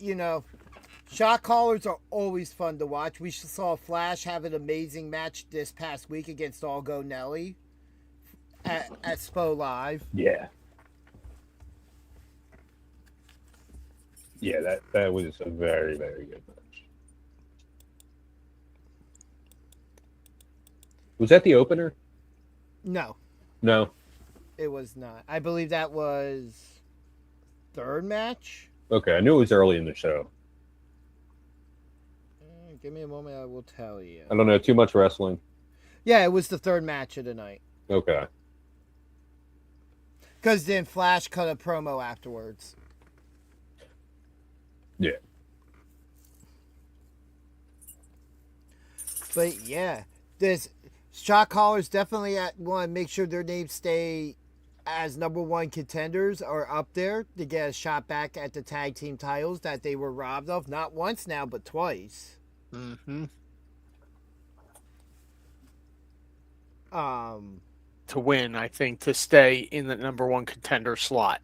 shot callers are always fun to watch. We saw Flash have an amazing match this past week against All Go Nelly at SPO Live. Yeah. Yeah, that was a very, very good match. Was that the opener? No, No. it was not. I believe that was third match. Okay, I knew it was early in the show. Give me a moment, I will tell you. I don't know too much wrestling. Yeah, it was the third match of the night. Okay. Because then Flash cut a promo afterwards. Yeah. But yeah, this shot callers definitely want to make sure their names stay as number one contenders or up there to get a shot back at the tag team titles that they were robbed of, not once now, but twice. Mm-hmm. To win, I think, to stay in the number one contender slot.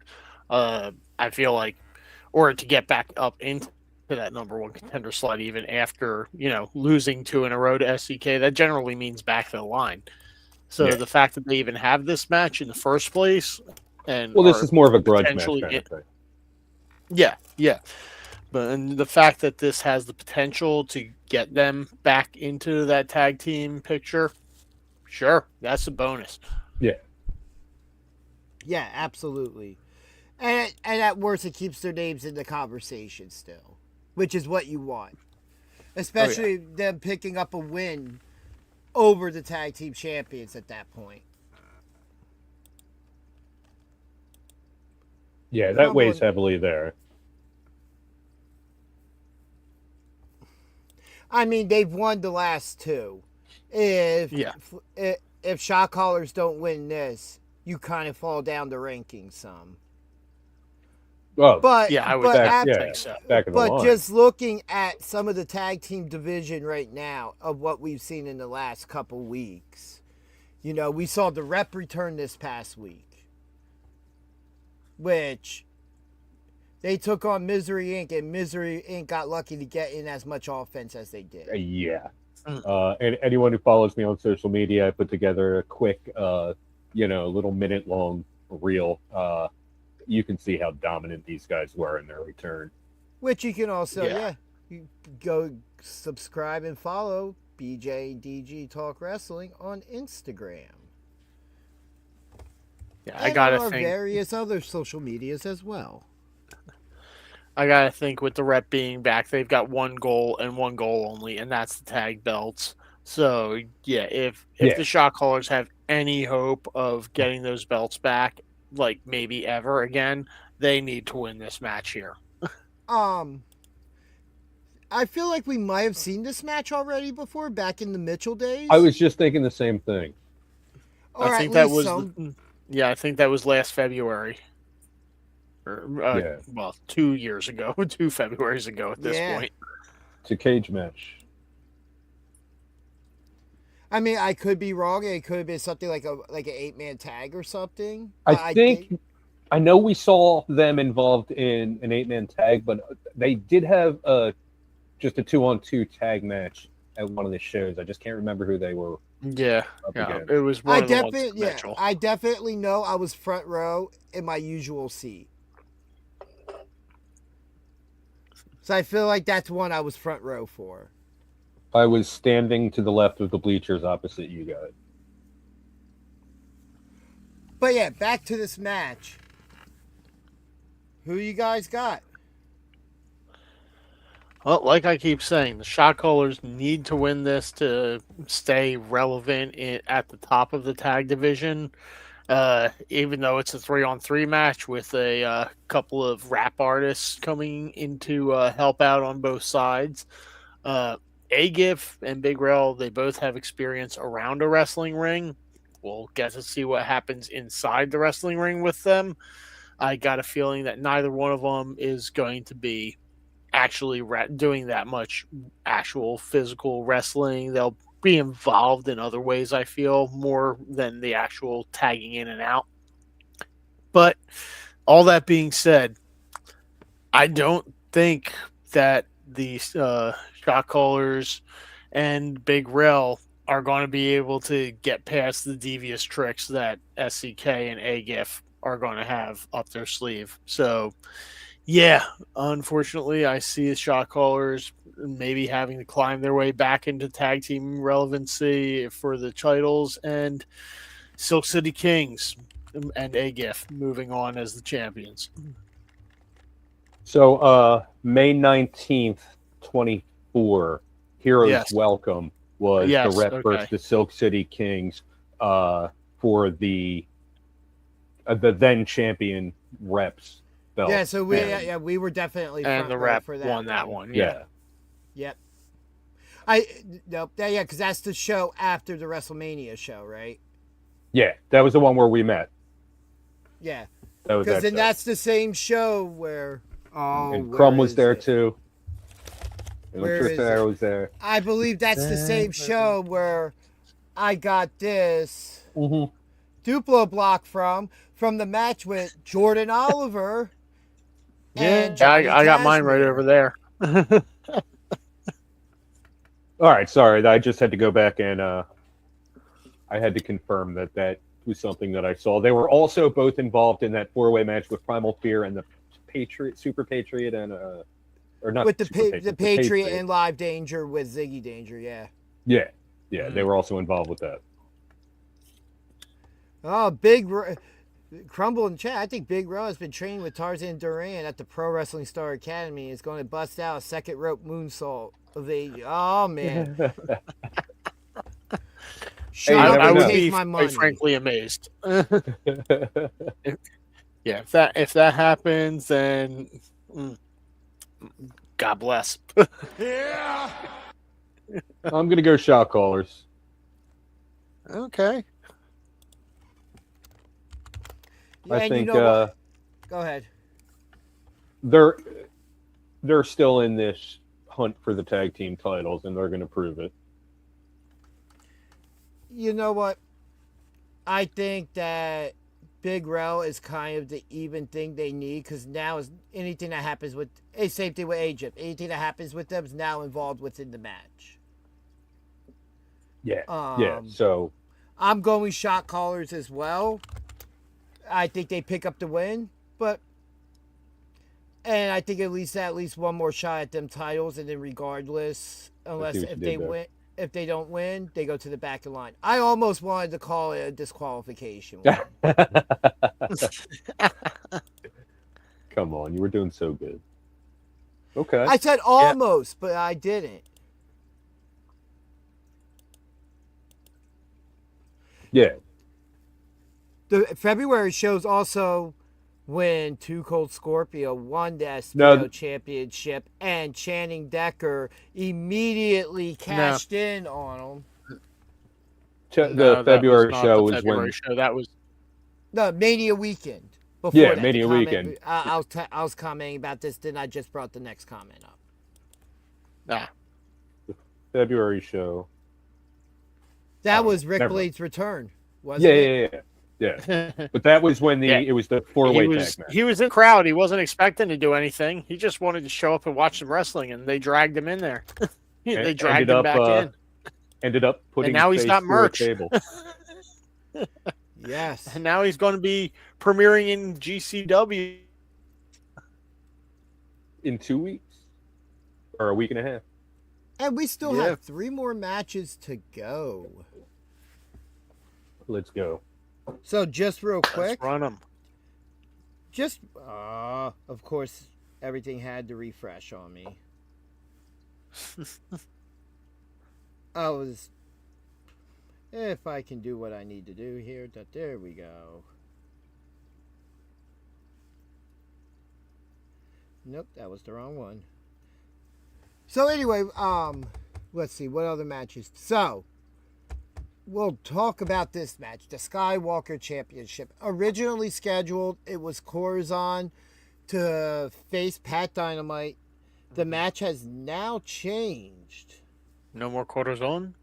I feel like, or to get back up into that number one contender slot even after, losing 2 in a row to SEK, that generally means back to the line. So the fact that they even have this match in the first place, and this is more of a grudge match potentially kind of thing. Yeah. But and the fact that this has the potential to get them back into that tag team picture, sure, that's a bonus. Yeah. Yeah, absolutely. And at worst, it keeps their names in the conversation still, which is what you want. Especially them picking up a win over the tag team champions at that point. Yeah, that weighs heavily there. I mean, they've won the last 2. If shot callers don't win this, you kind of fall down the rankings some. Well, but I would think so. Back of the line. Just looking at some of the tag team division right now of what we've seen in the last couple weeks, we saw the Rep return this past week, which they took on Misery Inc. and Misery Inc. got lucky to get in as much offense as they did. Yeah. And anyone who follows me on social media, I put together a quick, little minute-long reel. You can see how dominant these guys were in their return. Which you can also, you go subscribe and follow BJDG Talk Wrestling on Instagram. Yeah, I gotta think various other social medias as well. I gotta think with the Rep being back, they've got one goal and one goal only, and that's the tag belts. So if the shot callers have any hope of getting those belts back, like maybe ever again, they need to win this match here. I feel like we might have seen this match already before, back in the Mitchell days. I was just thinking the same thing. I think that was I think that was last February. Well, 2 years ago, 2 Februarys ago at this point. It's a cage match. I mean, I could be wrong. It could have been something like an 8-man tag or something. I know we saw them involved in an 8-man tag, but they did have just a 2-on-2 tag match at one of the shows. I just can't remember who they were. It was one of the ones with Mitchell. I definitely know I was front row in my usual seat. So I feel like that's one I was front row for. I was standing to the left of the bleachers opposite you guys. But yeah, back to this match. Who you guys got? Well, like I keep saying, the shot callers need to win this to stay relevant at the top of the tag division. Even though it's a 3-on-3 match with a couple of rap artists coming in to help out on both sides. A-Gif and Big Rel, they both have experience around a wrestling ring. We'll get to see what happens inside the wrestling ring with them. I got a feeling that neither one of them is going to be actually doing that much actual physical wrestling. They'll be involved in other ways, I feel, more than the actual tagging in and out. But all that being said, I don't think that the shot callers and Big Rel are going to be able to get past the devious tricks that SCK and A-Gif are going to have up their sleeve. So, yeah, unfortunately, I see the shot callers maybe having to climb their way back into tag team relevancy for the titles, and Silk City Kings and A-Gif moving on as the champions. So, May 19th, 24, Heroes Welcome was the rep versus the Silk City Kings for the then champion reps belt. Yeah, so we were definitely and the rep for that won that one. Yeah. Yep. Because that's the show after the WrestleMania show, right? Yeah, that was the one where we met. Yeah. Because then that's the same show where. Oh, and Crumb was there too. And Where is Sarah was there. I believe that's the same show where I got this Duplo block from the match with Jordan Oliver. And I got mine right over there. All right, sorry. I just had to go back and I had to confirm that was something that I saw. They were also both involved in that 4-way match with Primal Fear and the Super Patriot and or not with the Patriot and Live Danger with Ziggy Danger, yeah. Yeah, they were also involved with that. Oh, Crumble in chat. I think Big Ro has been training with Tarzan Duran at the Pro Wrestling Star Academy. Is going to bust out a second rope moonsault. Oh man! I would be quite frankly amazed. If that happens, then God bless. Yeah. I'm gonna go shot callers. Okay. Yeah, I think go ahead. They're still in this hunt for the tag team titles, and they're going to prove it. You know what? I think that Big Rel is kind of the even thing they need, because now is anything that happens with same thing with Egypt. Anything that happens with them is now involved within the match. Yeah. So I'm going shot callers as well. I think they pick up the win, and I think at least one more shot at them titles, and then regardless, unless if they don't win, they go to the back of the line. I almost wanted to call it a disqualification. Come on, you were doing so good. Okay. I said almost, but I didn't. Yeah. The February shows also when Too Cold Scorpio won the Speedo Championship, and Channing Decker immediately cashed in on him. The February show was when that was the Mania weekend. Before that, Mania weekend. I was commenting about this, then I just brought the next comment up. The February show. That was Rick Blade's return, wasn't it? Yeah. But that was when it was the 4-way tag match. He was in the crowd. He wasn't expecting to do anything. He just wanted to show up and watch some wrestling, and they dragged him in there. They dragged him back in. Ended up putting. And now he's got merch. Table. Yes. And now he's going to be premiering in GCW in 2 weeks or a week and a half. And we still have 3 more matches to go. Let's go. So just real quick. Let's run them. Just, of course, everything had to refresh on me. If I can do what I need to do here, there we go. Nope, that was the wrong one. So anyway, let's see, what other matches? So, we'll talk about this match, the Skywalker Championship. Originally scheduled, it was Corazon to face Pat Dynamite. The match has now changed. No more Corazon?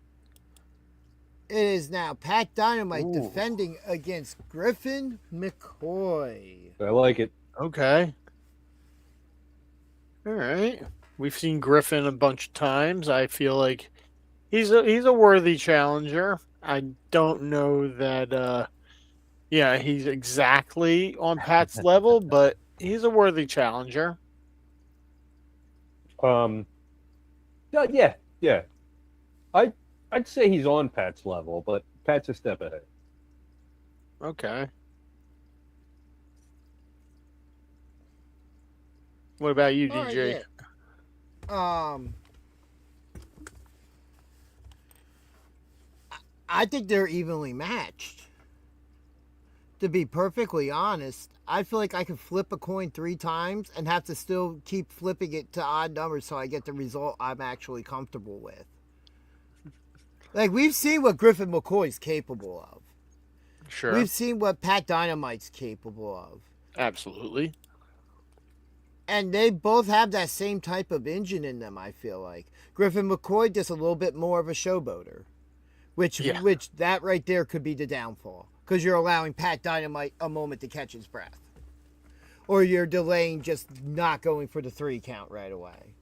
It is now Pat Dynamite defending against Griffin McCoy. I like it. Okay. All right. We've seen Griffin a bunch of times. I feel like he's a worthy challenger. I don't know that he's exactly on Pat's level, but he's a worthy challenger. Yeah. I'd say he's on Pat's level, but Pat's a step ahead. Okay. What about you, All DJ? right, yeah. I think they're evenly matched. To be perfectly honest, I feel like I could flip a coin 3 times and have to still keep flipping it to odd numbers so I get the result I'm actually comfortable with. Like, we've seen what Griffin McCoy's capable of. Sure. We've seen what Pat Dynamite's capable of. Absolutely. And they both have that same type of engine in them, I feel like. Griffin McCoy just a little bit more of a showboater. Which that right there could be the downfall. Because you're allowing Pat Dynamite a moment to catch his breath. Or you're delaying, just not going for the 3 count right away.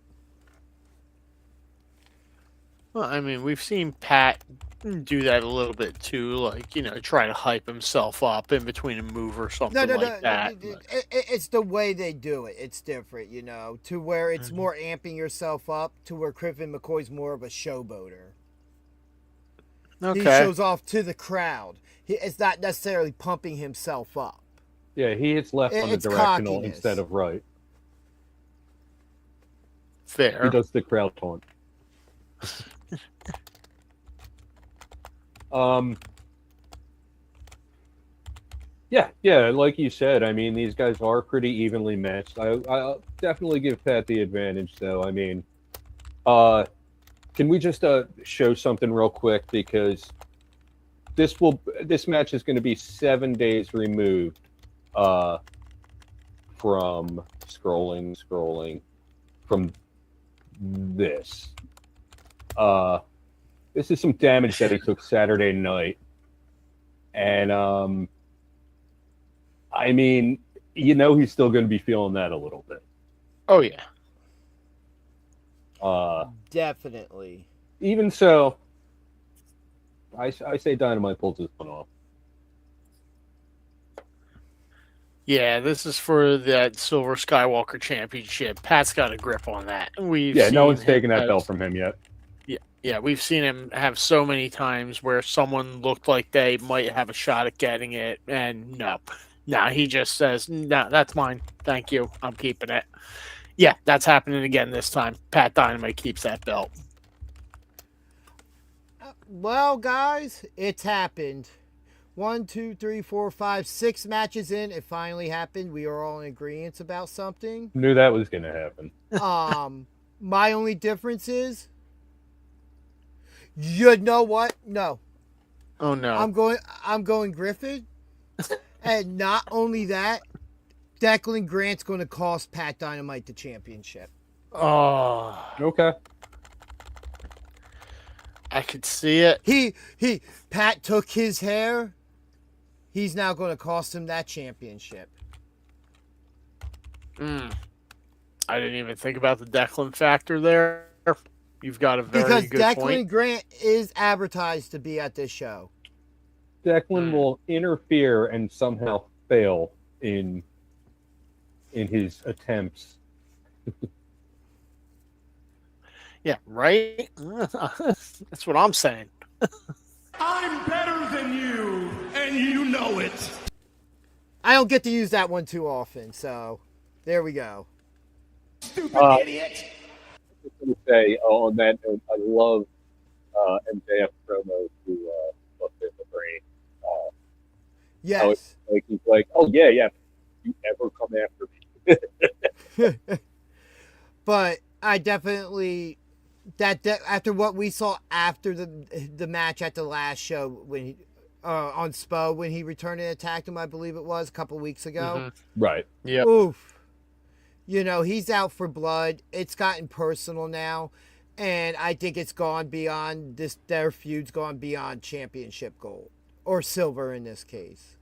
Well, I mean, we've seen Pat do that a little bit too, like, try to hype himself up in between a move or something that. It's the way they do it. It's different, to where it's more amping yourself up, to where Griffin McCoy's more of a showboater. Okay. He shows off to the crowd. It's not necessarily pumping himself up. Yeah, he hits left on the directional cockiness instead of right. Fair. He does the crowd taunt. Yeah, like you said, I mean, these guys are pretty evenly matched. I'll definitely give Pat the advantage, though. I mean, can we just show something real quick, because this match is going to be 7 days removed from scrolling from this. This is some damage that he took Saturday night. And I mean, he's still going to be feeling that a little bit. Oh, yeah. Definitely. Even so, I say Dynamite pulls this one off. Yeah, this is for that Silver Skywalker Championship. Pat's got a grip on that. No one's taken that belt from him yet. Yeah, we've seen him have so many times where someone looked like they might have a shot at getting it, and no, he just says, "No, that's mine. Thank you. I'm keeping it." Yeah, that's happening again this time. Pat Dynamite keeps that belt. Well, guys, it's happened. 1, 2, 3, 4, 5, 6 matches in. It finally happened. We are all in agreement about something. Knew that was going to happen. My only difference is, you know what? No. Oh no. I'm going Griffin. And not only that, Declan Grant's going to cost Pat Dynamite the championship. Oh. Okay. I could see it. Pat took his hair. He's now going to cost him that championship. I didn't even think about the Declan factor there. You've got a very good point. Because Declan Grant is advertised to be at this show. Declan will interfere and somehow fail in his attempts. Yeah, right? That's what I'm saying. I'm better than you, and you know it. I don't get to use that one too often, so there we go. Stupid idiot. I was going to say, on that note, I love MJF promo to Yes. Like he's like, oh yeah, you ever come after me? But I definitely after what we saw after the match at the last show when he, on Spo when he returned and attacked him, I believe it was a couple weeks ago. Right. Yep. Oof. You know, he's out for blood. It's gotten personal now. And I think it's gone beyond this. Their feud's gone beyond championship gold or silver in this case.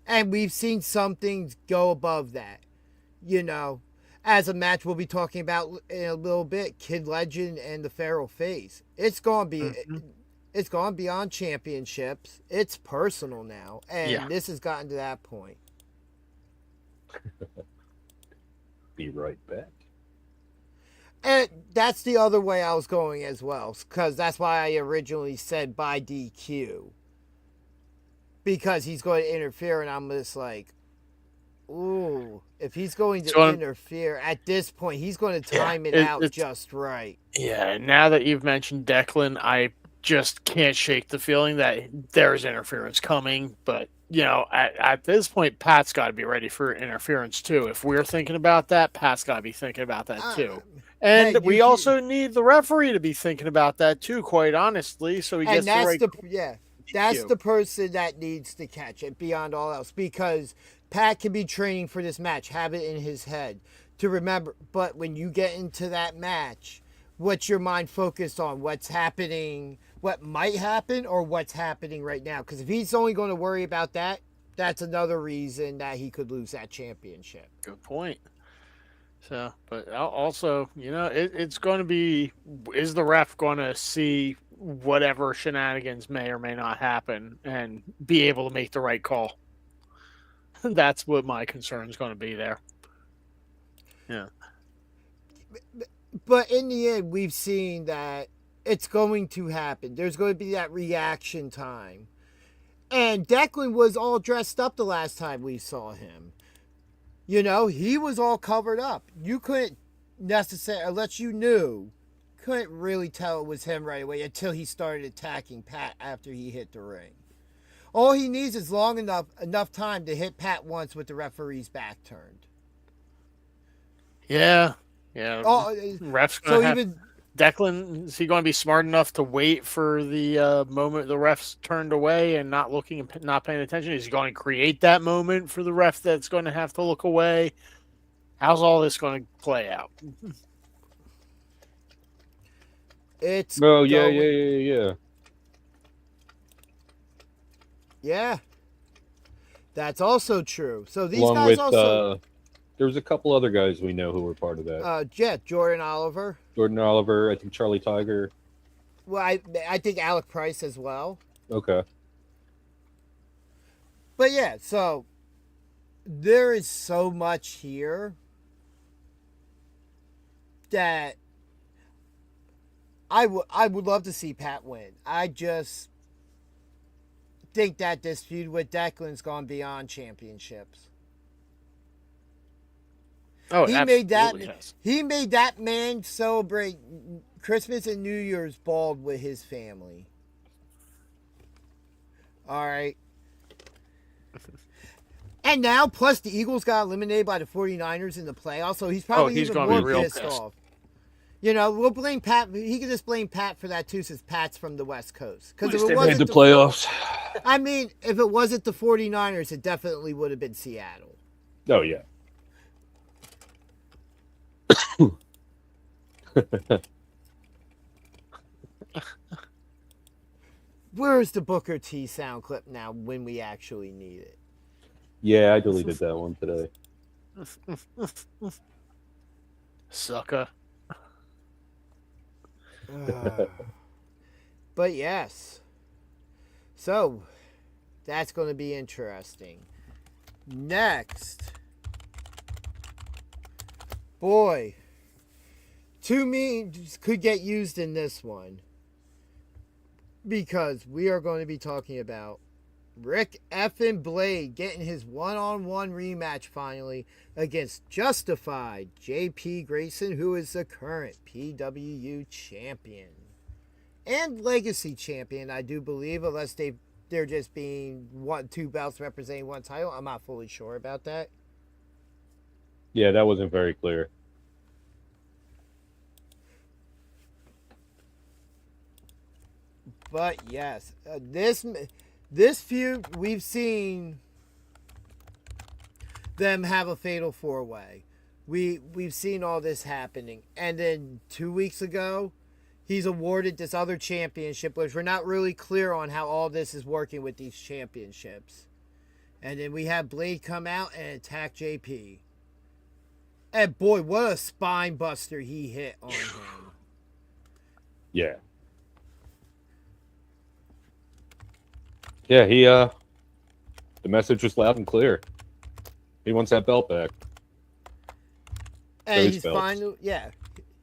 And we've seen some things go above that. You know, as a match we'll be talking about in a little bit, Kid Legend and the Feral Face. It's gone beyond championships. It's personal now, and this has gotten to that point. Be right back. And that's the other way I was going as well, because that's why I originally said by DQ. Because he's going to interfere, and I'm just like, ooh, if he's going to interfere at this point, he's going to time it out just right. Yeah, now that you've mentioned Declan, I just can't shake the feeling that there's interference coming. But, you know, at this point, Pat's got to be ready for interference, too. If we're thinking about that, Pat's got to be thinking about that, too. And we also need the referee to be thinking about that, too, quite honestly, so he gets the right... That's the person that needs to catch it beyond all else, because Pat can be training for this match, have it in his head to remember. But when you get into that match, what's your mind focused on? What's happening, what might happen, or what's happening right now? Because if he's only going to worry about that, that's another reason that he could lose that championship. Good point. So, but also, you know, it's going to be, is the ref going to see whatever shenanigans may or may not happen and be able to make the right call? That's what my concern is going to be there. Yeah. But in the end, we've seen that it's going to happen. There's going to be that reaction time. And Declan was all dressed up the last time we saw him. You know, he was all covered up. You couldn't necessarily, unless you knew, couldn't really tell it was him right away until he started attacking Pat after he hit the ring. All he needs is long enough time to hit Pat once with the referee's back turned. Yeah. Ref's going to have... Declan, is he going to be smart enough to wait for the moment the ref's turned away and not looking and not paying attention? Is he going to create that moment for the ref that's going to have to look away? How's all this going to play out? It's yeah. Yeah, that's also true. So these Along guys with, also. There was a couple other guys we know who were part of that. Jordan Oliver. I think Charlie Tiger. Well, I think Alec Price as well. Okay. But yeah, so there is so much here that I would love to see Pat win. I just think that this feud with Declan's gone beyond championships. Oh, he absolutely made that man celebrate Christmas and New Year's bald with his family. All right. And now, plus the Eagles got eliminated by the 49ers in the playoffs, so he's probably even more pissed off. You know, we'll blame Pat. He can just blame Pat for that too, since Pat's from the West Coast. Because if it wasn't the playoffs. I mean, if it wasn't the 49ers, it definitely would have been Seattle. Oh, yeah. Where's the Booker T sound clip now when we actually need it? Yeah, I deleted that one today. Sucker. But yes. So, that's going to be interesting. Next. Boy. 2 memes could get used in this one. Because we are going to be talking about Rick effing Blade getting his one-on-one rematch finally against Justified JP Grayson, who is the current PWU champion. And Legacy champion, I do believe, unless they they're just being two belts representing one title. I'm not fully sure about that. Yeah, that wasn't very clear. But yes, this feud, we've seen them have a fatal 4-way. We've seen all this happening, and then 2 weeks ago, he's awarded this other championship, which we're not really clear on how all this is working with these championships. And then we have Blade come out and attack JP. And boy, what a spine buster he hit on him. Yeah. Yeah, the message was loud and clear. He wants that belt back. And Those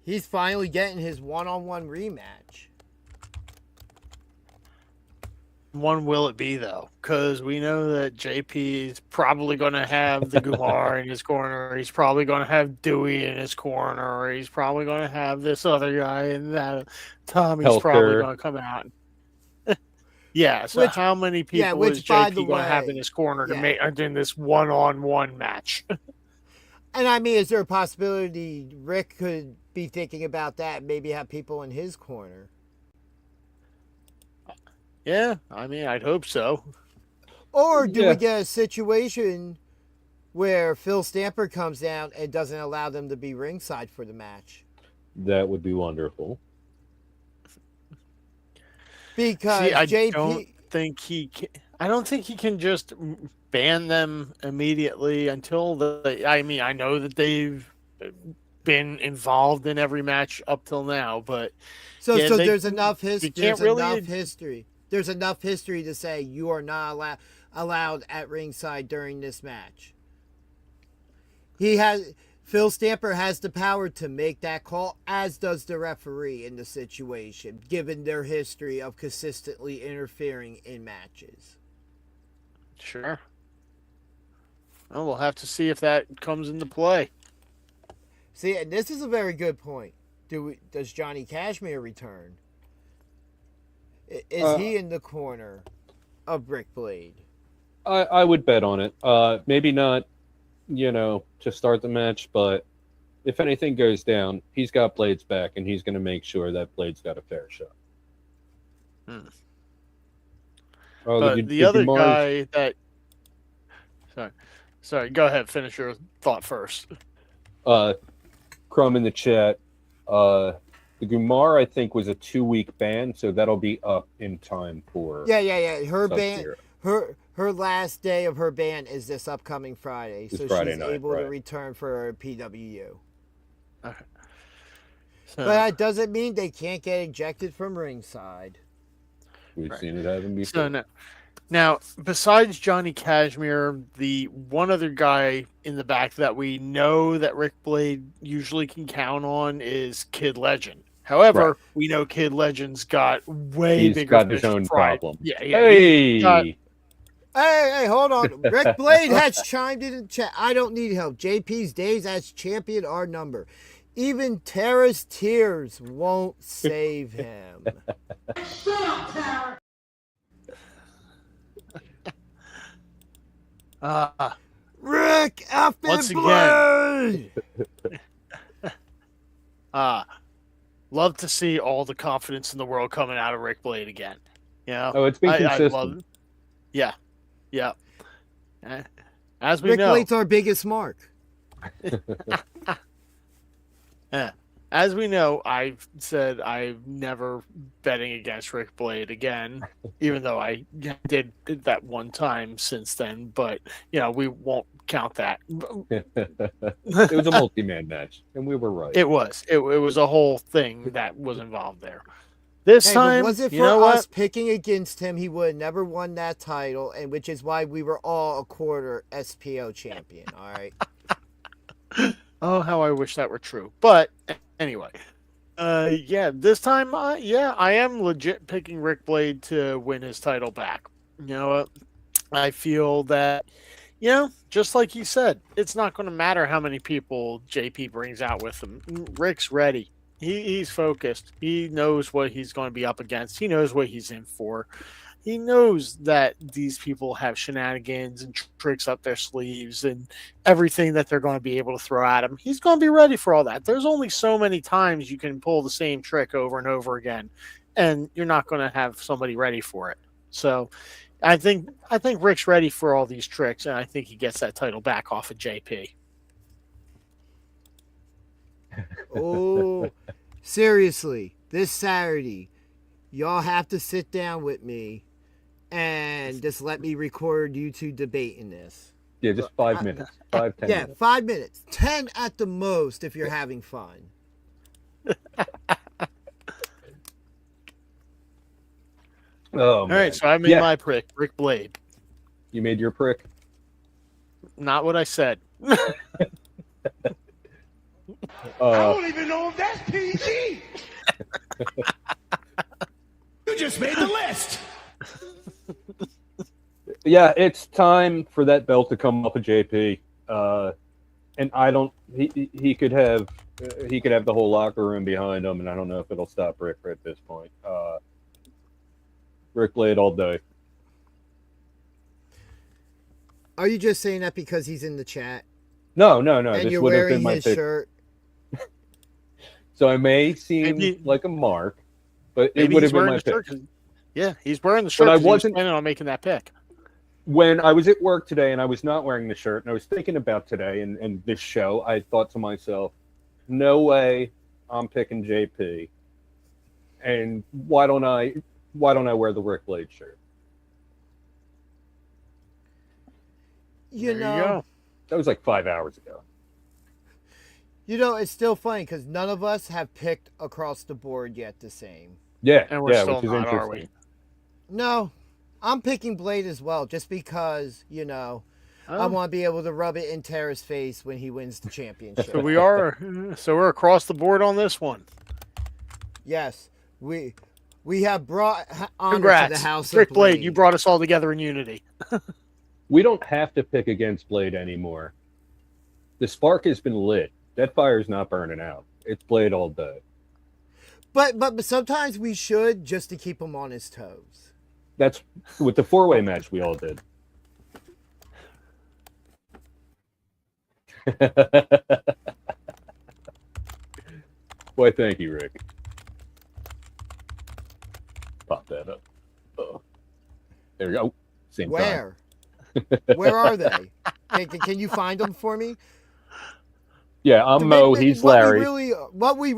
he's finally getting his one-on-one rematch. One will it be, though? Because we know that JP is probably going to have the Gumar in his corner. He's probably going to have Dewey in his corner. He's probably going to have this other guy and that Tommy's probably going to come out. Yeah, so how many people is JP going to have in his corner to make in this one-on-one match? And I mean, is there a possibility Rick could be thinking about that, maybe have people in his corner? Yeah, I mean, I'd hope so. Or do we get a situation where Phil Stamper comes down and doesn't allow them to be ringside for the match? That would be wonderful. Because I JP... don't think he can just ban them immediately until I know that they've been involved in every match up till now, but there's enough history. There's enough history to say you are not allowed at ringside during this match. Phil Stamper has the power to make that call, as does the referee in the situation, given their history of consistently interfering in matches. Sure. Well, we'll have to see if that comes into play. See, and this is a very good point. Does Johnny Cashmere return? Is he in the corner of Brick Blade? I would bet on it. Maybe not, to start the match, but if anything goes down, he's got Blade's back, and he's going to make sure that Blade's got a fair shot. But the other guy that... Sorry, go ahead. Finish your thought first. Crumb in the chat. The Gumar, I think, was a 2-week ban, so that'll be up in time for... Yeah. Her ban... Subzero. Her last day of her ban is this upcoming Friday, so she's able to return for PWU. Okay. So, but that doesn't mean they can't get ejected from ringside. We've seen it happen before. So now, besides Johnny Cashmere, the one other guy in the back that we know that Rick Blade usually can count on is Kid Legend. However, we know Kid Legend's got bigger. He's got his own problem. Yeah. Hey, hold on. Rick Blade has chimed in the chat. I don't need help. JP's days as champion are numbered. Even Tara's tears won't save him. Rick effing once Blade! Love to see all the confidence in the world coming out of Rick Blade again. Oh, it's been consistent. Yeah. As we Rick know, Blade's our biggest mark. As we know, I've said I'm never betting against Rick Blade again, even though I did that one time since then. But we won't count that. It was a multi-man match, and we were right. It was. It was a whole thing that was involved there. This time, was it for us picking against him, he would have never won that title, and which is why we were all a quarter SPO champion. All right. Oh, how I wish that were true. But anyway, this time, I am legit picking Rick Blade to win his title back. You know what? I feel that, just like you said, it's not going to matter how many people JP brings out with him. Rick's ready. He's focused. He knows what he's going to be up against. He knows what he's in for. He knows that these people have shenanigans and tricks up their sleeves and everything that they're going to be able to throw at him. He's going to be ready for all that. There's only so many times you can pull the same trick over and over again, and you're not going to have somebody ready for it. So I think Rick's ready for all these tricks, and I think he gets that title back off of JP. Oh, seriously, this Saturday, y'all have to sit down with me and just let me record you two debating this. Yeah, just 5 minutes. 10 Yeah, minutes. 5 minutes. 10 at the most if you're having fun. Oh, All man. right, so I made my prick, Rick Blade. You made your prick? Not what I said. I don't even know if that's PG. You just made the list. Yeah, it's time for that belt to come off of JP. And I don't. He could have the whole locker room behind him, and I don't know if it'll stop Rick at this point. Rick Blade all day. Are you just saying that because he's in the chat? No. And This you're would have been wearing my his pick. shirt? So I may seem Maybe- like a mark, but it Maybe would he's have been wearing my the pick. shirt. Yeah, he's wearing the shirt. But I 'cause he was wasn't- planning on making that pick. When I was at work today and I was not wearing the shirt and I was thinking about today and this show, I thought to myself, no way I'm picking JP. And why don't I wear the Rick Blade shirt? You There know, you go. That was like 5 hours ago. it's still funny because none of us have picked across the board yet the same. Yeah, And we're still which is not, are interesting. we? No, I'm picking Blade as well, just because, I Oh. want to be able to rub it in Tara's face when he wins the championship. So we're across the board on this one. Yes, we have brought honor Congrats, to the house Rick of Blade. You brought us all together in unity. We don't have to pick against Blade anymore. The spark has been lit. That fire's not burning out. It's Blade all day. But sometimes we should, just to keep him on his toes. That's with the four-way match we all did. Boy, thank you, Rick. Pop that up. Oh. There we go. Same time. Where? Where are they? Can you find them for me? Yeah, I'm Mo. He's Larry. What we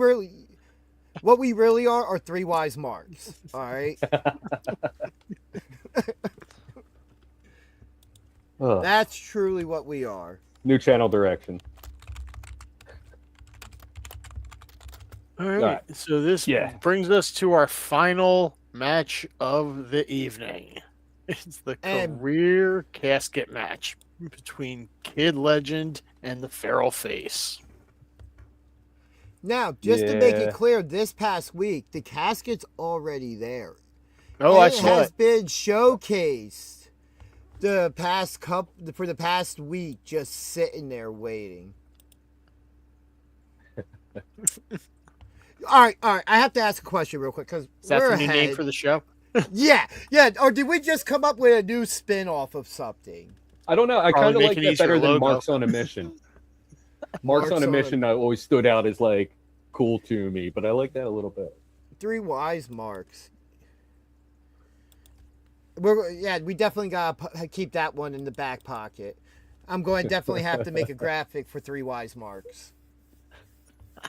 really are three wise marks. All right. Ugh. That's truly what we are. New channel direction. All right. right. So this brings us to our final match of the evening. It's the career casket match between Kid Legend and the Feral Face. Now, just to make it clear, this past week, the casket's already there. Oh, I saw it has it. been showcased for the past week, just sitting there waiting. All right. I have to ask a question real quick because Is that we're the new ahead. name for the show? Yeah. Or did we just come up with a new spin-off of something? I don't know. I kind of Probably like make that an easier better than logo. Marks on a Mission. Marks on a Mission always stood out as like cool to me, but I like that a little bit. Three wise marks. We definitely gotta keep that one in the back pocket. I'm going to definitely have to make a graphic for three wise marks.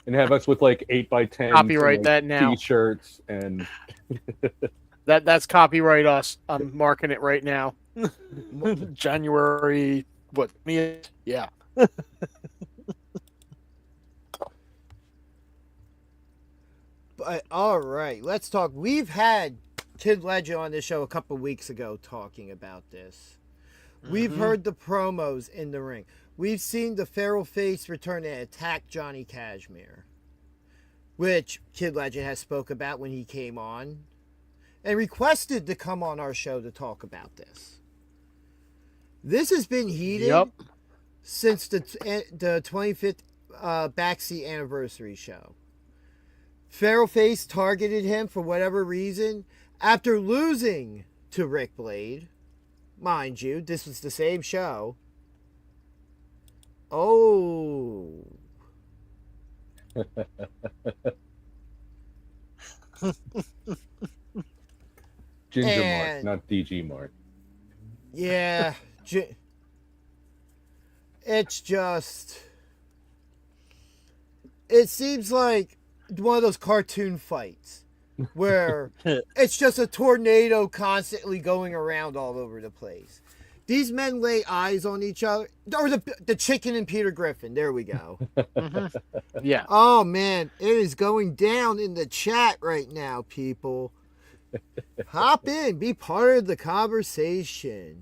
And have us with like 8x10 Copyright that now. T-shirts and That's copyright us. I'm marking it right now. January, what? Yeah. But all right, let's talk. We've had Kid Legend on this show a couple weeks ago talking about this. We've heard the promos in the ring. We've seen the Feral Face return and attack Johnny Cashmere, which Kid Legend has spoke about when he came on and requested to come on our show to talk about this. This has been heated since the 25th Backseat Anniversary show. Feral Face targeted him for whatever reason after losing to Rick Blade. Mind you, this was the same show. Oh. Ginger And- Mark, not DG Mark. Yeah. It's just. It seems like one of those cartoon fights where it's just a tornado constantly going around all over the place. These men lay eyes on each other. Or the chicken and Peter Griffin. There we go. Yeah. Oh, man. It is going down in the chat right now, people. Hop in. Be part of the conversation.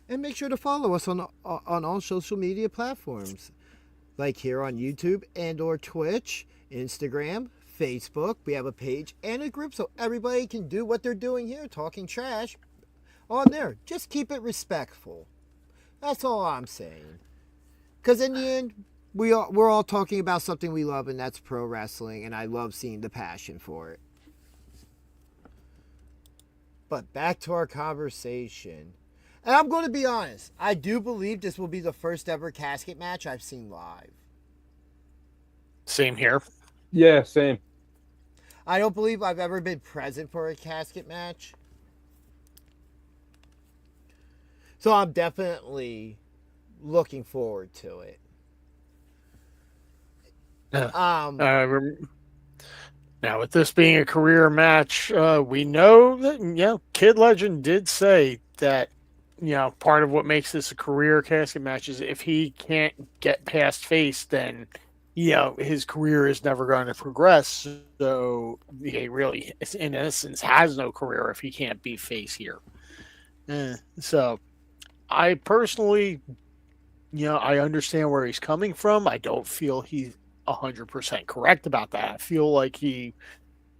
And make sure to follow us on all social media platforms. Like here on YouTube and or Twitch, Instagram, Facebook. We have a page and a group so everybody can do what they're doing here, talking trash on there. Just keep it respectful. That's all I'm saying. Because in the end, we're all talking about something we love, and that's pro wrestling, and I love seeing the passion for it. But back to our conversation. And I'm going to be honest. I do believe this will be the first ever casket match I've seen live. Same here. Yeah, same. I don't believe I've ever been present for a casket match. So I'm definitely looking forward to it. Now, with this being a career match, we know that, Kid Legend did say that, part of what makes this a career casket match is if he can't get past face, then, his career is never going to progress. So he really, in essence, has no career if he can't be face here. So I personally, I understand where he's coming from. I don't feel he's 100% correct about that. I feel like he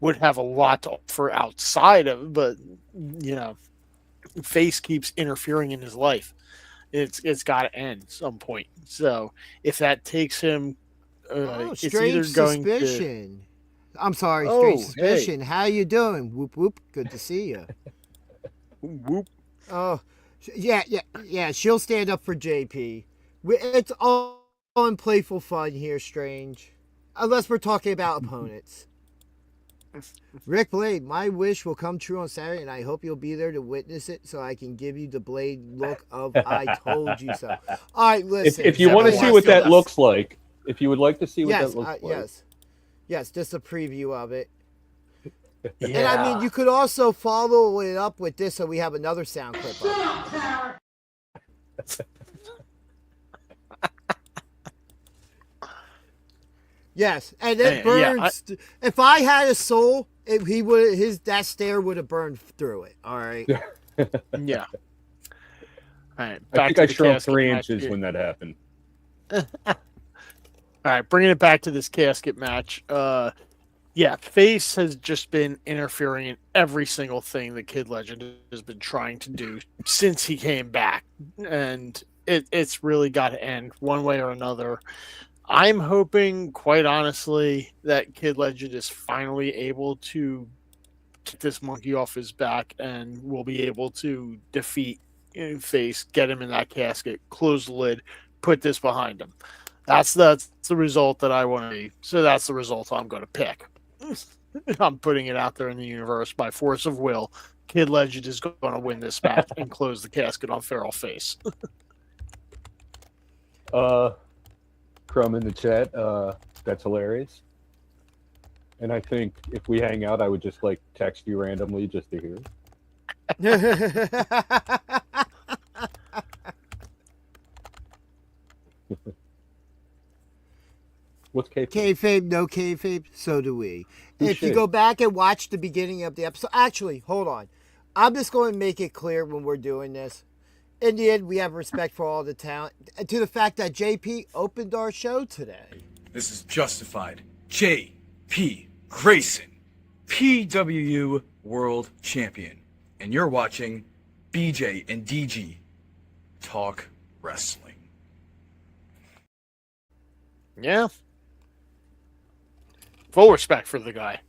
would have a lot to offer outside of, but face keeps interfering in his life. It's got to end at some point. So if that takes him, it's either Strange going Suspicion. I'm sorry, Oh, Strange hey. Suspicion. How you doing? Whoop whoop. Good to see you. whoop. Oh, yeah. She'll stand up for JP. It's all in playful fun here, Strange. Unless we're talking about opponents. Rick Blade, my wish will come true on Saturday, and I hope you'll be there to witness it so I can give you the Blade look of I told you so. All right, listen. If you want to see what that looks like, if you would like to see what yes, that looks like. Yes, just a preview of it. Yeah. And I mean, you could also follow it up with this so we have another sound clip of it. Yes, and it burns. If I had a soul, that stare would have burned through it. All right. Yeah. All right. I think I shrunk 3 inches when that happened. All right, bringing it back to this casket match. Face has just been interfering in every single thing that Kid Legend has been trying to do since he came back, and it's really got to end one way or another. I'm hoping, quite honestly, that Kid Legend is finally able to get this monkey off his back and will be able to defeat Face, get him in that casket, close the lid, put this behind him. That's the result that I want to see. So that's the result I'm going to pick. I'm putting it out there in the universe by force of will. Kid Legend is going to win this match and close the casket on Feral Face. Crumb in the chat, that's hilarious. And I think if we hang out, I would just text you randomly just to hear. What's kayfabe? Kayfabe, no kayfabe, so do we. If you Touché. go back and watch the beginning of the episode, actually, hold on. I'm just going to make it clear when we're doing this. In the end, we have respect for all the talent, and to the fact that JP opened our show today. This is Justified. J.P. Grayson, PWU World Champion. And you're watching BJ and DG Talk Wrestling. Yeah. Full respect for the guy.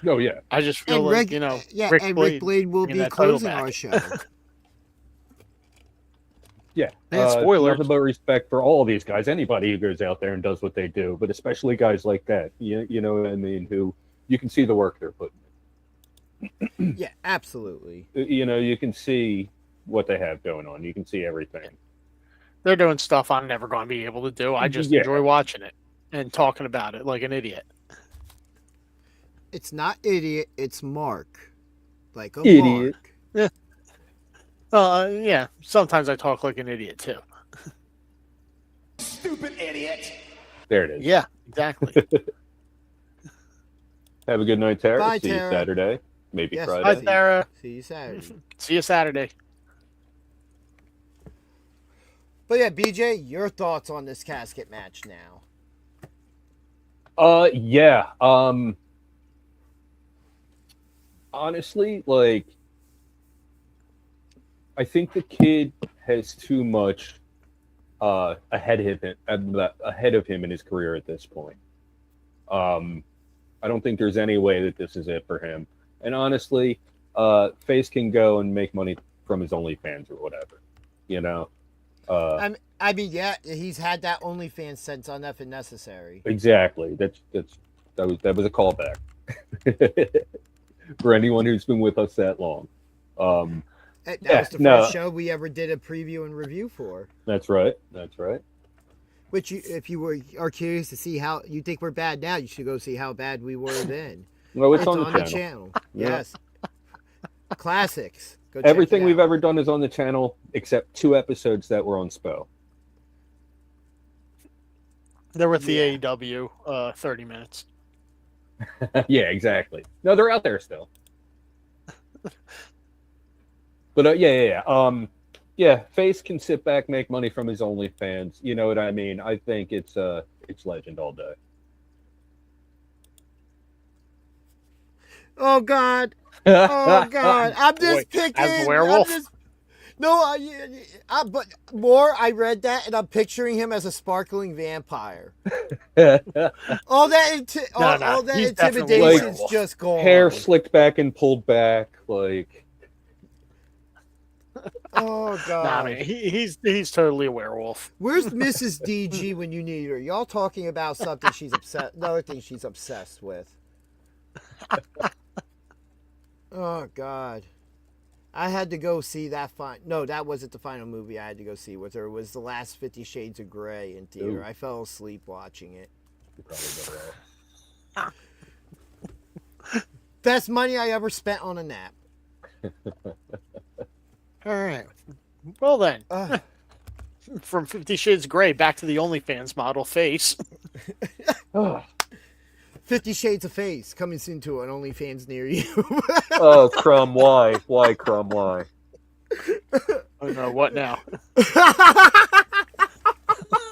Oh yeah. I just feel And like, Rick Blade will bringing be that title closing back. our show. Yeah. Spoilers. Nothing but respect for all of these guys. Anybody who goes out there and does what they do, but especially guys like that. You know what I mean? Who you can see the work they're putting in. Yeah, absolutely. You can see what they have going on. You can see everything. They're doing stuff I'm never going to be able to do. I just enjoy watching it and talking about it like an idiot. It's not idiot, it's Mark. Like a Idiot. Mark. Yeah, sometimes I talk like an idiot too. Stupid idiot. There it is. Yeah, exactly. Have a good night, Tara. Bye, See Tara. you Saturday. Maybe Yes, Friday. Bye, Tara. See you Saturday. See you Saturday. But yeah, BJ, your thoughts on this casket match now? Yeah. Honestly, like, I think the kid has too much ahead of him in his career at this point. I don't think there's any way that this is it for him. And honestly, Face can go and make money from his OnlyFans or whatever. I mean, yeah, he's had that OnlyFans since on F and Necessary. Exactly. That was a callback for anyone who's been with us that long. That was the first show we ever did a preview and review for. That's right. Which, if you are curious to see how you think we're bad now, you should go see how bad we were then. Well, it's on the channel. Yeah. Yes. Classics. Go check Everything it we've out. ever done is on the channel, except 2 episodes that were on SPO. They're with the AEW 30 minutes. Yeah, exactly. No, they're out there still. But yeah. Face can sit back, make money from his OnlyFans. You know what I mean? I think it's legend all day. Oh God! Oh God! I'm just picking. as a werewolf? But more. I read that, and I'm picturing him as a sparkling vampire. All that, all that he's definitely intimidation's werewolf. just gone. Hair slicked back and pulled back, like. Oh God! Nah, man, he's totally a werewolf. Where's Mrs. DG when you need her? Y'all talking about something she's obsessed. Another thing she's obsessed with. Oh God! I had to go see that. No, that wasn't the final movie I had to go see with her. It was the last 50 Shades of Grey in theater. Ooh. I fell asleep watching it. You're probably better off. Best money I ever spent on a nap. All right. Well then, Ugh. from 50 Shades of Grey back to the OnlyFans model Face. 50 Shades of Face coming soon to an OnlyFans near you. Oh, Crumb, why? Why, Crumb, why? Oh no, what now?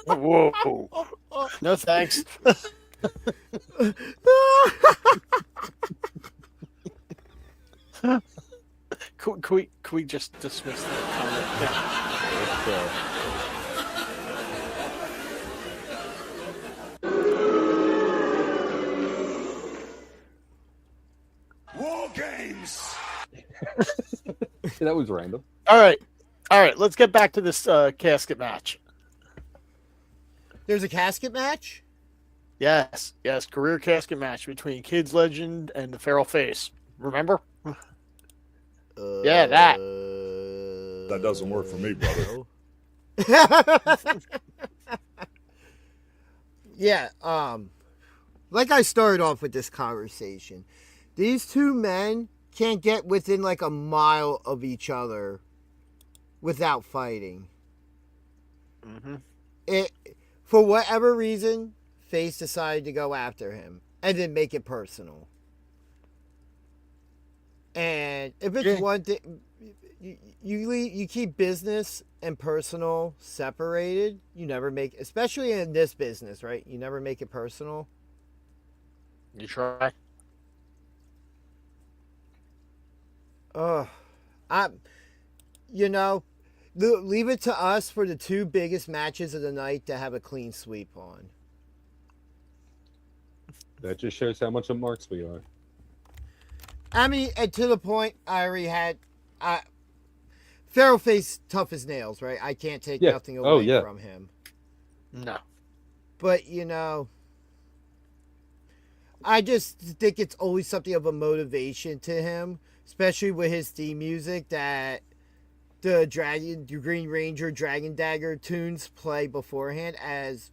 Whoa. No thanks. Can we just dismiss that comment? War games. That was random. All right. Let's get back to this casket match. There's a casket match? Yes, career casket match between Kids Legend and the Feral Face. Remember? Yeah, that. That doesn't work for me, brother. Yeah, like I started off with this conversation. These two men can't get within like a mile of each other without fighting. Mm-hmm. For whatever reason, Face decided to go after him and then make it personal. And if it's one thing, you keep business and personal separated. You never make, especially in this business, right? You never make it personal. You try. Leave it to us for the 2 biggest matches of the night to have a clean sweep on. That just shows how much of marks we are. I mean, and to the point, I already had. Pharaoh face tough as nails, right? I can't take Yeah. nothing Oh, away yeah. from him. No. But, I just think it's always something of a motivation to him, especially with his theme music that the Green Ranger Dragon Dagger tunes play beforehand, as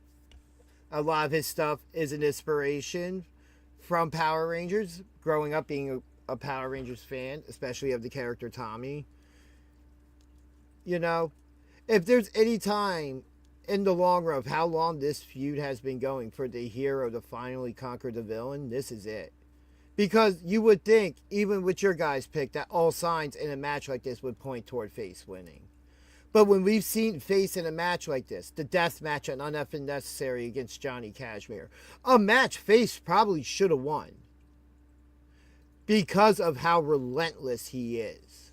a lot of his stuff is an inspiration from Power Rangers, growing up being a Power Rangers fan, especially of the character Tommy. If there's any time in the long run of how long this feud has been going for the hero to finally conquer the villain, this is it. Because you would think, even with your guys' pick, that all signs in a match like this would point toward Face winning. But when we've seen Face in a match like this, the death match on Uneffing Necessary against Johnny Cashmere, a match Face probably should have won because of how relentless he is.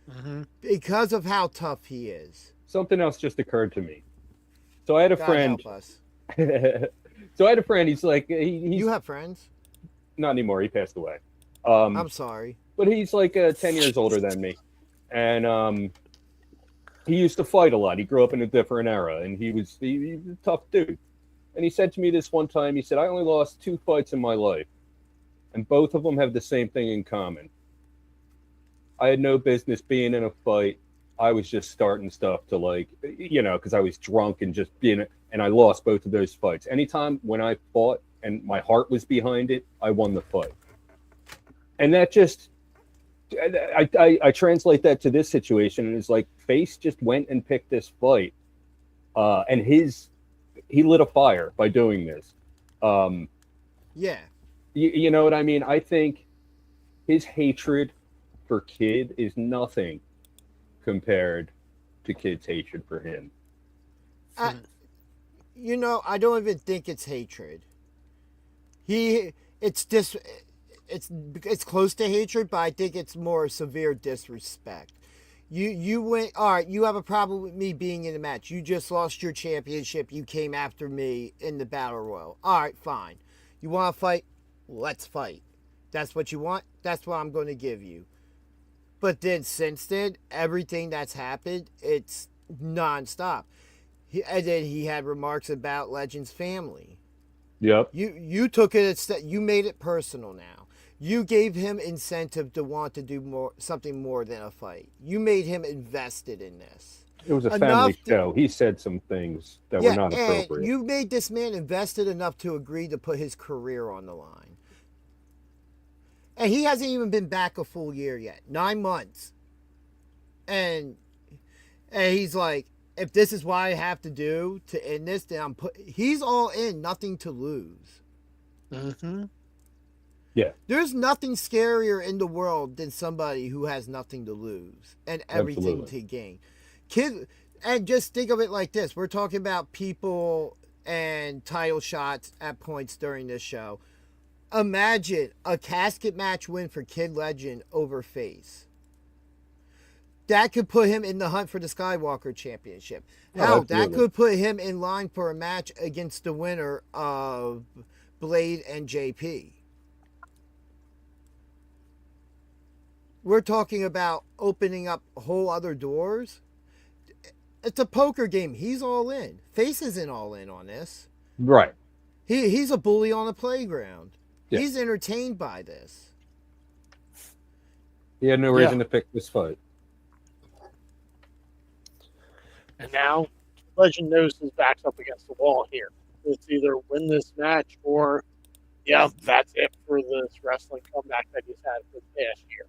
Mm-hmm. Because of how tough he is. Something else just occurred to me. So I had a God friend. help us. So I had a friend. He's like, he's You have friends? not anymore. He passed away. I'm sorry. But he's like 10 years older than me, and he used to fight a lot. He grew up in a different era, and he was a tough dude. And he said to me this one time, he said, I only lost 2 fights in my life, and both of them have the same thing in common. I had no business being in a fight. I was just starting stuff to because I was drunk and just being, and I lost both of those fights. Anytime when I fought and my heart was behind it, I won the fight. And that just, I translate that to this situation, and it's like Face just went and picked this fight, and he lit a fire by doing this. Yeah. You know what I mean? I think his hatred for Kid is nothing compared to Kid's hatred for him. I don't even think it's hatred. It's close to hatred, but I think it's more severe disrespect. You went, all right, you have a problem with me being in the match. You just lost your championship. You came after me in the battle royal. All right, fine. You want to fight? Let's fight. That's what you want? That's what I'm going to give you. But then since then, everything that's happened, it's nonstop. And then he had remarks about Legend's family. Yep. You took it, you made it personal now. You gave him incentive to want to do something more than a fight. You made him invested in this. It was a family show. He said some things that were not appropriate. And you made this man invested enough to agree to put his career on the line. And he hasn't even been back a full year yet. 9 months. And he's like, if this is what I have to do to end this, then he's all in, nothing to lose. Mm-hmm. Yeah. There's nothing scarier in the world than somebody who has nothing to lose and everything to gain. And just think of it like this. We're talking about people and title shots at points during this show. Imagine a casket match win for Kid Legend over Face. That could put him in the hunt for the Skywalker Championship. Hell, that could put him in line for a match against the winner of Blade and JP. We're talking about opening up whole other doors. It's a poker game. He's all in. Face isn't all in on this. Right. He's a bully on the playground. Yeah. He's entertained by this. He had no reason to pick this fight. And now, Legend knows his back's up against the wall here. It's either win this match or, that's it for this wrestling comeback that he's had for the past year.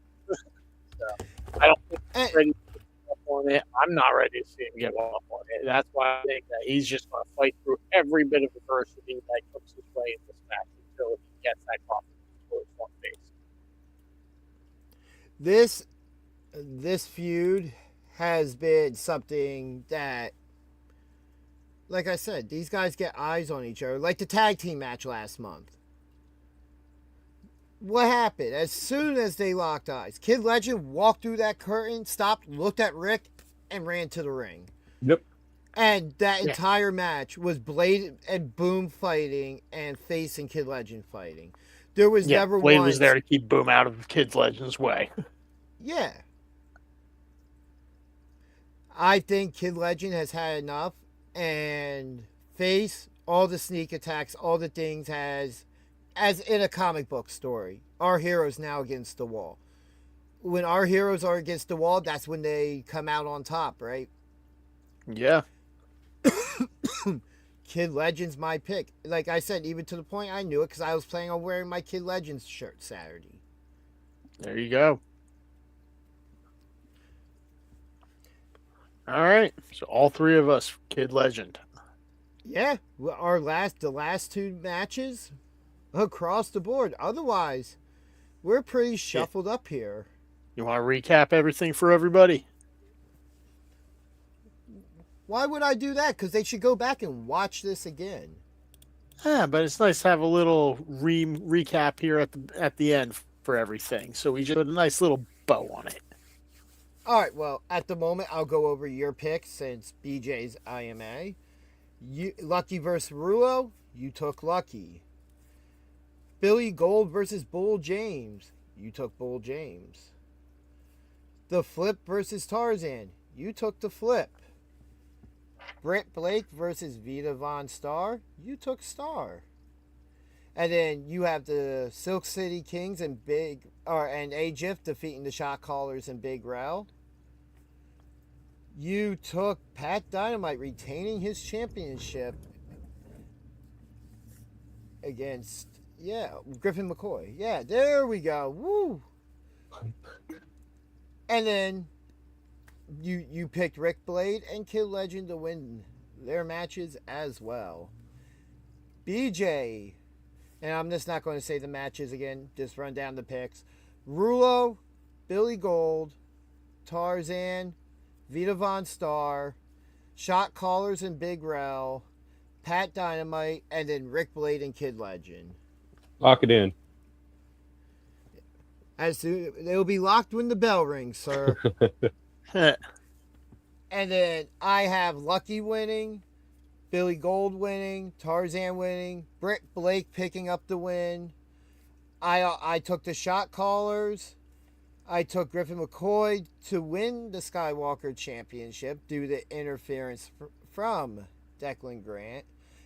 So, I don't think he's ready to give up on it. I'm not ready to see him give up on it. That's why I think that he's just going to fight through every bit of adversity that comes his way in this match until he gets that confidence towards one face. This feud has been something that, like I said, these guys get eyes on each other. Like the tag team match last month. What happened? As soon as they locked eyes, Kid Legend walked through that curtain, stopped, looked at Rick, and ran to the ring. Yep. And that entire match was Blade and Boom fighting and Face and Kid Legend fighting. There was Yeah, never Blade once. was there to keep Boom out of Kid Legend's way. Yeah. I think Kid Legend has had enough, and Face, all the sneak attacks, all the things has, as in a comic book story, our heroes now against the wall. When our heroes are against the wall, that's when they come out on top, right? Yeah. Kid Legend's my pick. Like I said, even to the point I knew it because I was planning on wearing my Kid Legends shirt Saturday. There you go. All right. So all three of us, Kid Legend. Yeah, the last two matches across the board. Otherwise, we're pretty shuffled up here. You want to recap everything for everybody? Why would I do that? Because they should go back and watch this again. Yeah, but it's nice to have a little recap here at the end for everything. So we just put a nice little bow on it. All right, well, at the moment, I'll go over your picks since BJ's IMA. Lucky versus Rulo, you took Lucky. Billy Gold versus Bull James, you took Bull James. The Flip versus Tarzan, you took the Flip. Britt Blake versus Vita Von Star, you took Star. And then you have the Silk City Kings and AGIF defeating the Shot Callers and Big Rel. You took Pat Dynamite retaining his championship against Griffin McCoy. Yeah, there we go. Woo! And then you picked Rick Blade and Kid Legend to win their matches as well. BJ, and I'm just not going to say the matches again, just run down the picks. Rulo, Billy Gold, Tarzan, Vita Von Star, Shot Callers and Big Rel, Pat Dynamite, and then Rick Blade and Kid Legend. Lock it in. They'll be locked when the bell rings, sir. And then I have Lucky winning, Billy Gold winning, Tarzan winning, Britt Blake picking up the win. I took the Shot Callers. I took Griffin McCoy to win the Skywalker Championship due to interference from Declan Grant.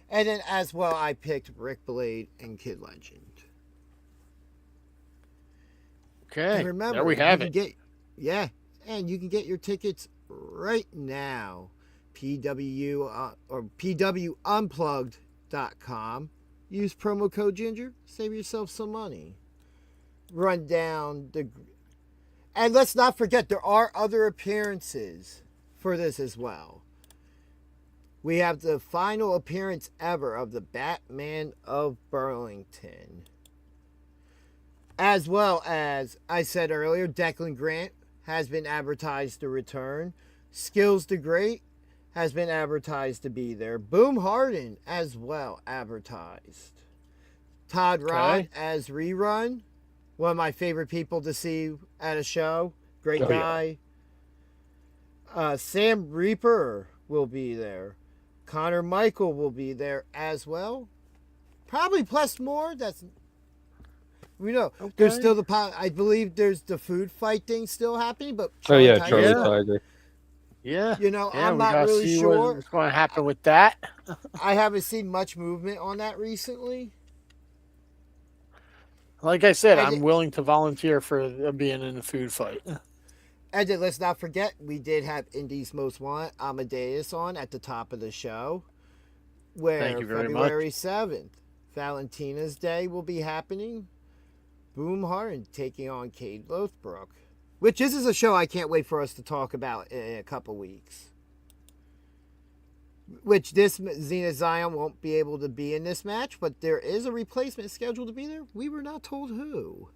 And then as well, I picked Rick Blade and Kid Legend. Okay, And remember, there we have it. And you can get your tickets right now. PWUnplugged.com. Use promo code Ginger. Save yourself some money. Run down the... And let's not forget, there are other appearances for this as well. We have the final appearance ever of the Batman of Burlington. As well as, I said earlier, Declan Grant has been advertised to return. Skills the Great has been advertised to be there. Boom Harden as well advertised. Todd Rod as Rerun. One of my favorite people to see at a show. Great guy. Yeah. Sam Reaper will be there. Connor Michael will be there as well. Probably plus more. We know. Okay. There's still I believe there's the food fight thing still happening, but Charlie Tiger. Yeah. I'm not really sure what's going to happen with that. I haven't seen much movement on that recently. Like I said, I'm willing to volunteer for being in the food fight. And then let's not forget, we did have Indy's Most Wanted, Amadeus, on at the top of the show. Where Thank you very February much. 7th, Valentina's Day will be happening. Boom Harden taking on Cade Lothbrok. Which this is a show I can't wait for us to talk about in a couple weeks. Which this Xena Zion won't be able to be in this match, but there is a replacement scheduled to be there. We were not told who.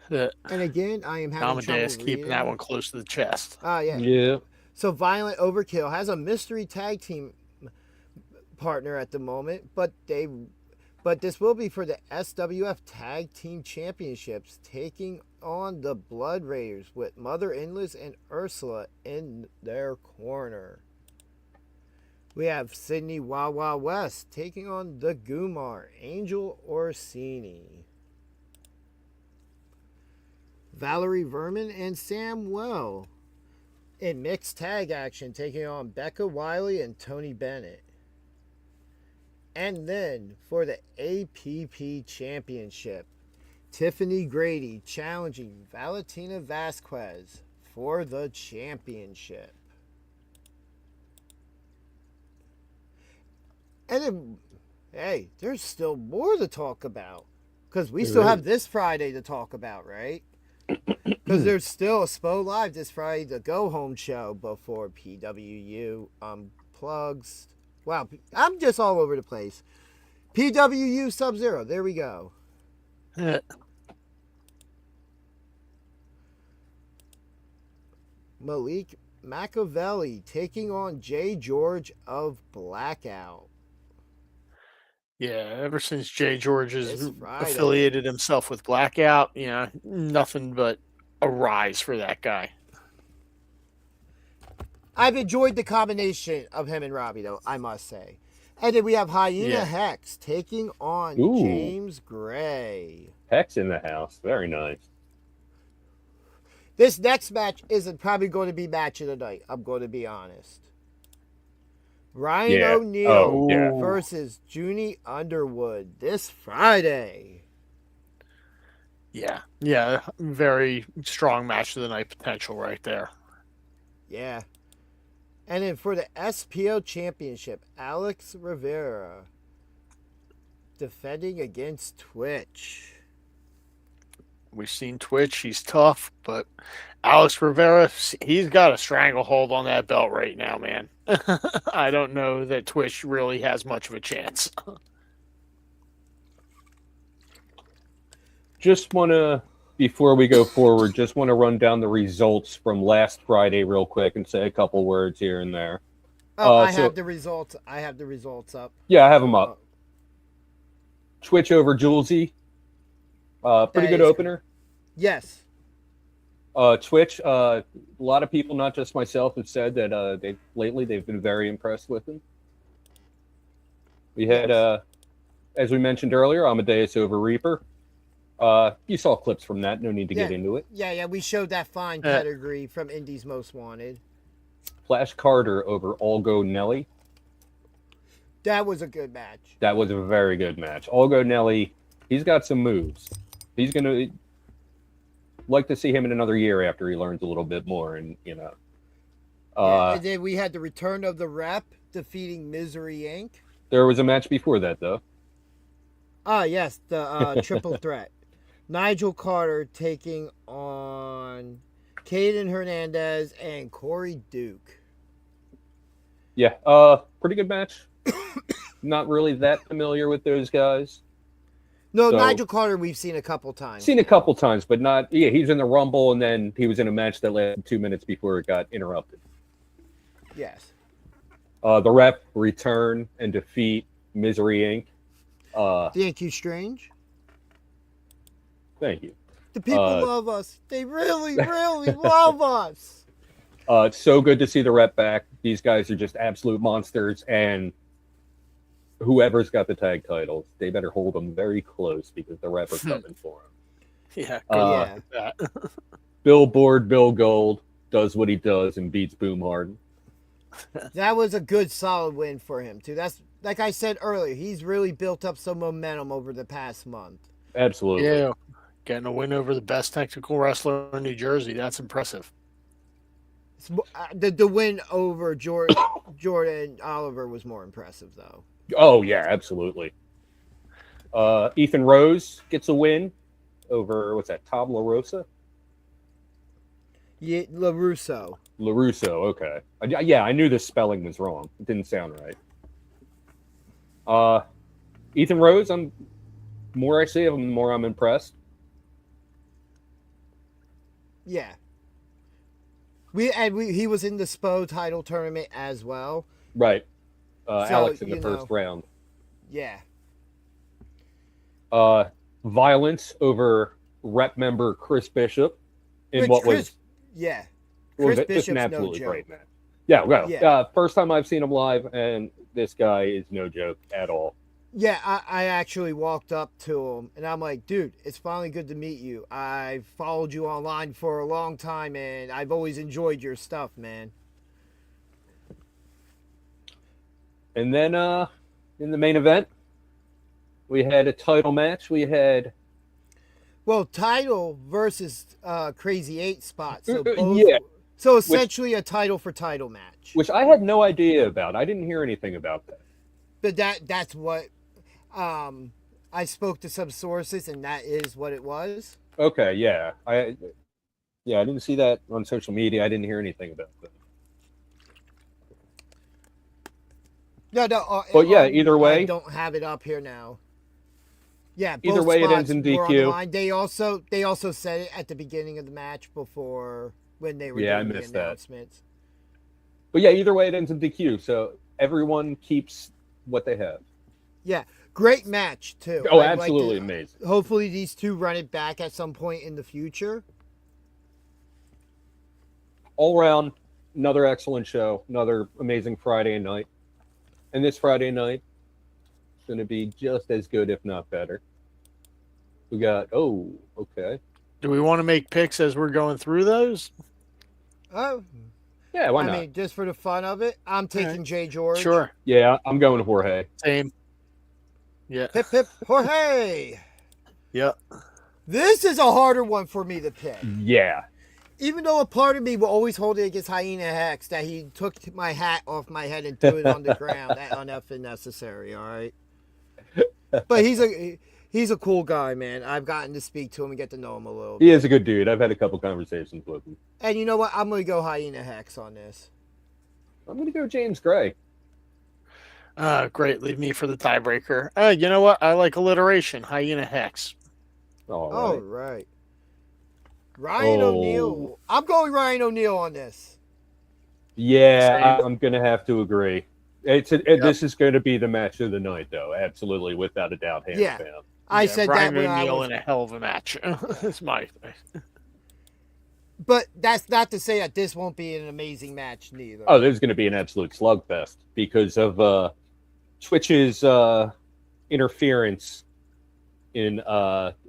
And again, I am having Amadeus trouble keeping that one close to the chest. Yeah. So Violent Overkill has a mystery tag team partner at the moment, but this will be for the SWF Tag Team Championships, taking on the Blood Raiders with Mother Endless and Ursula in their corner. We have Sydney Wawa West taking on the Gumar, Angel Orsini. Valerie Verman and Sam Well in mixed tag action taking on Becca Wiley and Tony Bennett. And then for the APP Championship, Tiffany Grady challenging Valentina Vasquez for the championship. And then, hey, there's still more to talk about. Because we still have this Friday to talk about, right? Because there's still a SPO Live this Friday, the go home show before PWU plugs. Wow, I'm just all over the place. PWU Subzero, there we go. Malik Machiavelli taking on Jay George of Blackout. Yeah, ever since Jay George has This Friday. affiliated himself with Blackout, nothing but a rise for that guy. I've enjoyed the combination of him and Robbie, though, I must say. And then we have Hyena Hex taking on James Gray. Hex in the house. Very nice. This next match isn't probably going to be match of the night, I'm going to be honest. Ryan O'Neal versus Junie Underwood this Friday. Yeah, very strong match of the night potential right there. Yeah. And then for the SPO Championship, Alex Rivera defending against Twitch. We've seen Twitch. He's tough, but Alex Rivera, he's got a stranglehold on that belt right now, man. I don't know that Twitch really has much of a chance. Just want to, before we go forward, just want to run down the results from last Friday real quick and say a couple words here and there. I have the results. I have the results up. Yeah, I have them up. Twitch over Julesy. Pretty good opener. Yes. Twitch, a lot of people, not just myself, have said that they've been very impressed with him. We had, as we mentioned earlier, Amadeus over Reaper. You saw clips from that. No need to get into it. Yeah. We showed that fine pedigree from Indy's Most Wanted. Flash Carter over Olgo Nelly. That was a good match. That was a very good match. Olgo Nelly, he's got some moves. He's going to like to see him in another year after he learns a little bit more. And, and then we had the return of the Rep defeating Misery Inc. There was a match before that, though. Yes, the triple threat. Nigel Carter taking on Caden Hernandez and Corey Duke. Yeah, pretty good match. Not really that familiar with those guys. No, Nigel Carter we've seen a couple times. But not. Yeah, he's in the Rumble, and then he was in a match that lasted 2 minutes before it got interrupted. Yes. The Rep return and defeat Misery Inc. Thank you, Strange. Thank you. The people love us. They really, really love us. It's so good to see the Rep back. These guys are just absolute monsters, and whoever's got the tag titles, they better hold them very close because the Rep are coming for them. Yeah. Billboard Bill Gold does what he does and beats Boom Harden. That was a good, solid win for him, too. That's, like I said earlier, he's really built up some momentum over the past month. Absolutely. Yeah. Getting a win over the best technical wrestler in New Jersey. That's impressive. The win over Jordan Oliver was more impressive, though. Oh, yeah, absolutely. Ethan Rose gets a win over, what's that, Tom LaRosa? Yeah, LaRusso, okay. Yeah, I knew the spelling was wrong. It didn't sound right. Ethan Rose, the more I see of him, the more I'm impressed. Yeah. He was in the SPO title tournament as well. Right. Alex in the first round. Yeah. Violence over Rep member Chris Bishop in Chris Bishop's an absolutely no great match. Yeah, well, Yeah. first time I've seen him live, and this guy is no joke at all. Yeah, I actually walked up to him and I'm like, dude, it's finally good to meet you. I've followed you online for a long time and I've always enjoyed your stuff, man. And then in the main event, we had a title match. We had Well, title versus Crazy 8 spot. So both, yeah, so essentially a title for title match. which I had no idea about. I didn't hear anything about that. But that's what I spoke to some sources and that is what it was. Okay, yeah. I didn't see that on social media. I didn't hear anything about that. No. But yeah, either way, I don't have it up here now. Yeah, either both way, it spots ends in were on the DQ. line. They also said it at the beginning of the match before when they were Yeah, I doing the missed that. announcements. But yeah, either way, it ends in DQ. So everyone keeps what they have. Yeah, great match too. Oh, I'd like absolutely to- amazing. Hopefully, these two run it back at some point in the future. All around, another excellent show. Another amazing Friday night. And this Friday night is going to be just as good, if not better. We got, okay. Do we want to make picks as we're going through those? Oh, Yeah, why I not? mean, just for the fun of it, I'm taking Jay George. Sure. Yeah, I'm going Jorge. Same. Yeah. Hip hip Jorge. Yeah. This is a harder one for me to pick. Yeah. Even though a part of me will always hold it against Hyena Hex that he took my hat off my head and threw it on the ground. That uneffing necessary, all right? But he's a cool guy, man. I've gotten to speak to him and get to know him a little bit. He is a good dude. I've had a couple conversations with him. And you know what? I'm going to go Hyena Hex on this. I'm going to go James Gray. Great. Leave me for the tiebreaker. You know what? I like alliteration. Hyena Hex. All right. right. Ryan O'Neal. I'm going Ryan O'Neal on this. Yeah, Same. I'm going to have to agree. This is going to be the match of the night, though. Absolutely, without a doubt, hands Yeah. down. I said Ryan that when I O'Neal was... in a hell of a match. That's my. But that's not to say that this won't be an amazing match, neither. Oh, there's going to be an absolute slugfest because of Twitch's interference in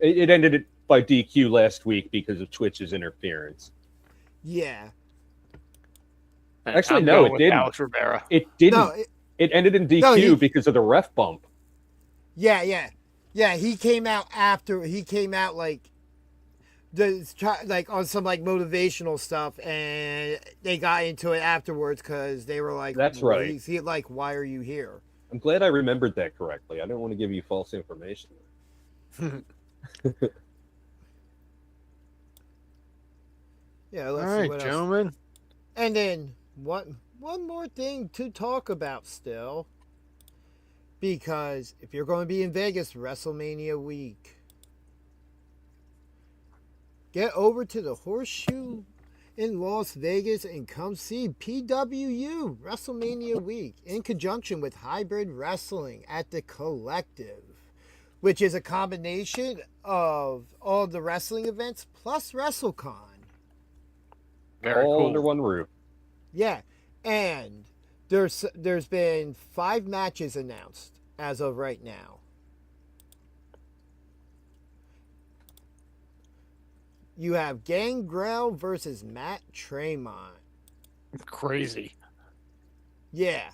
it ended by DQ last week because of Twitch's interference. Yeah. Actually, I'm no, going it with didn't. Alex Rivera. It didn't. No, it ended in DQ because of the ref bump. Yeah. He came out after. He came out like on some like motivational stuff, and they got into it afterwards because they were like, That's right. He's like, why are you here? I'm glad I remembered that correctly. I don't want to give you false information. Yeah, All let's see right, what else. gentlemen. And then one more thing to talk about still, because if you're going to be in Vegas WrestleMania week, get over to the Horseshoe in Las Vegas and come see PWU WrestleMania week in conjunction with Hybrid Wrestling at the Collective, which is a combination of all the wrestling events plus WrestleCon. Very All cool. under one roof. Yeah, and there's been 5 matches announced as of right now. You have Gangrel versus Matt Tremont. Crazy. Yeah.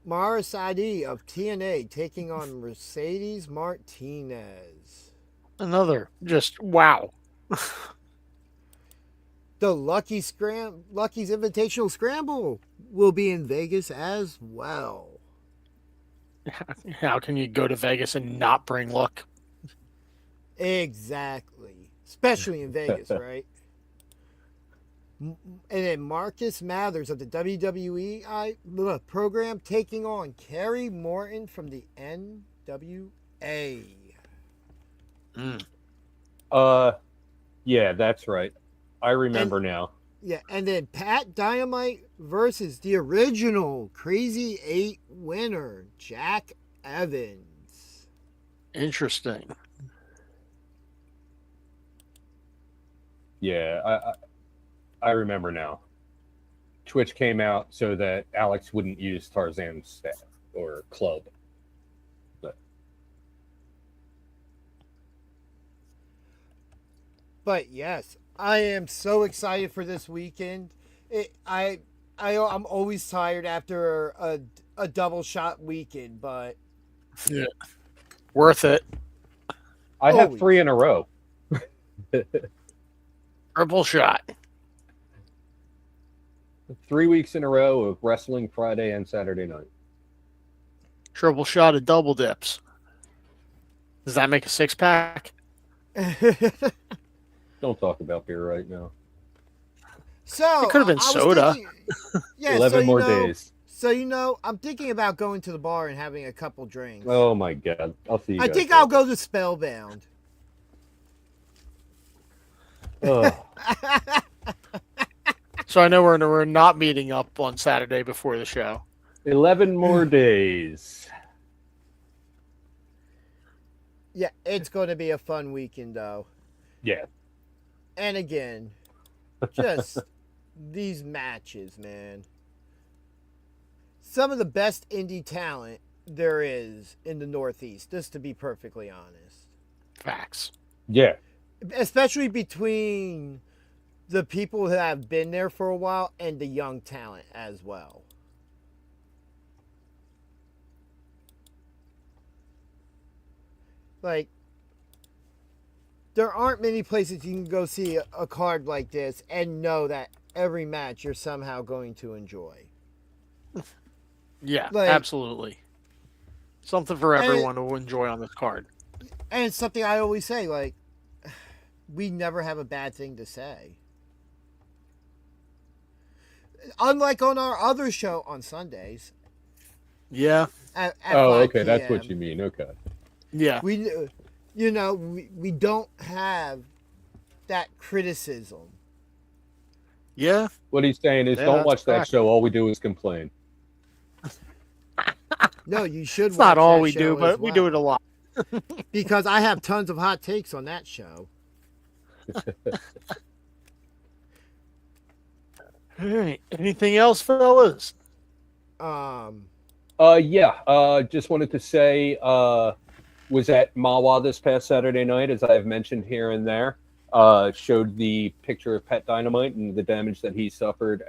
Mara Sadi of TNA taking on Mercedes Martinez. Another just wow. The Lucky's Invitational Scramble will be in Vegas as well. How can you go to Vegas and not bring luck? Exactly. Especially in Vegas, right? And then Marcus Mathers of the WWE program taking on Kerry Morton from the NWA. Yeah, that's right. I remember now. Yeah, and then Pat Dynamite versus the original Crazy 8 winner, Jack Evans. Interesting. Yeah, I remember now. Twitch came out so that Alex wouldn't use Tarzan's staff or club. But yes, I am so excited for this weekend. I'm always tired after a double shot weekend, but Yeah. Worth it. I have Always. 3 in a row. Triple shot. 3 weeks in a row of wrestling Friday and Saturday night. Triple shot of double dips. Does that make a 6-pack? Don't talk about beer right now. so It could have been I was soda. thinking- yeah, 11 so more days. So I'm thinking about going to the bar and having a couple drinks. Oh my God! I'll see you. I guys think later. I'll go to Spellbound. Ugh. So I know we're not meeting up on Saturday before the show. 11 more days. Yeah, it's going to be a fun weekend, though. Yeah. And again, just these matches, man. Some of the best indie talent there is in the Northeast, just to be perfectly honest. Facts. Yeah. Especially between the people who have been there for a while and the young talent as well. Like, there aren't many places you can go see a card like this and know that every match you're somehow going to enjoy. Yeah, Like- absolutely. Something for everyone to enjoy on this card. And it's something I always say, like, we never have a bad thing to say. Unlike on our other show on Sundays. Yeah. At Oh, 5 okay. That's what PM. you mean. Okay. Yeah. We don't have that criticism. Yeah. What he's saying is, Yeah, don't that's watch that correct. show. All we do is complain. No, you should. It's not watch all that we show do, as but we do well. it a lot. Because I have tons of hot takes on that show. All right. Anything else, fellas? Yeah. Just wanted to say, was at Mawa this past Saturday night, as I've mentioned here and there. Showed the picture of Pet Dynamite and the damage that he suffered,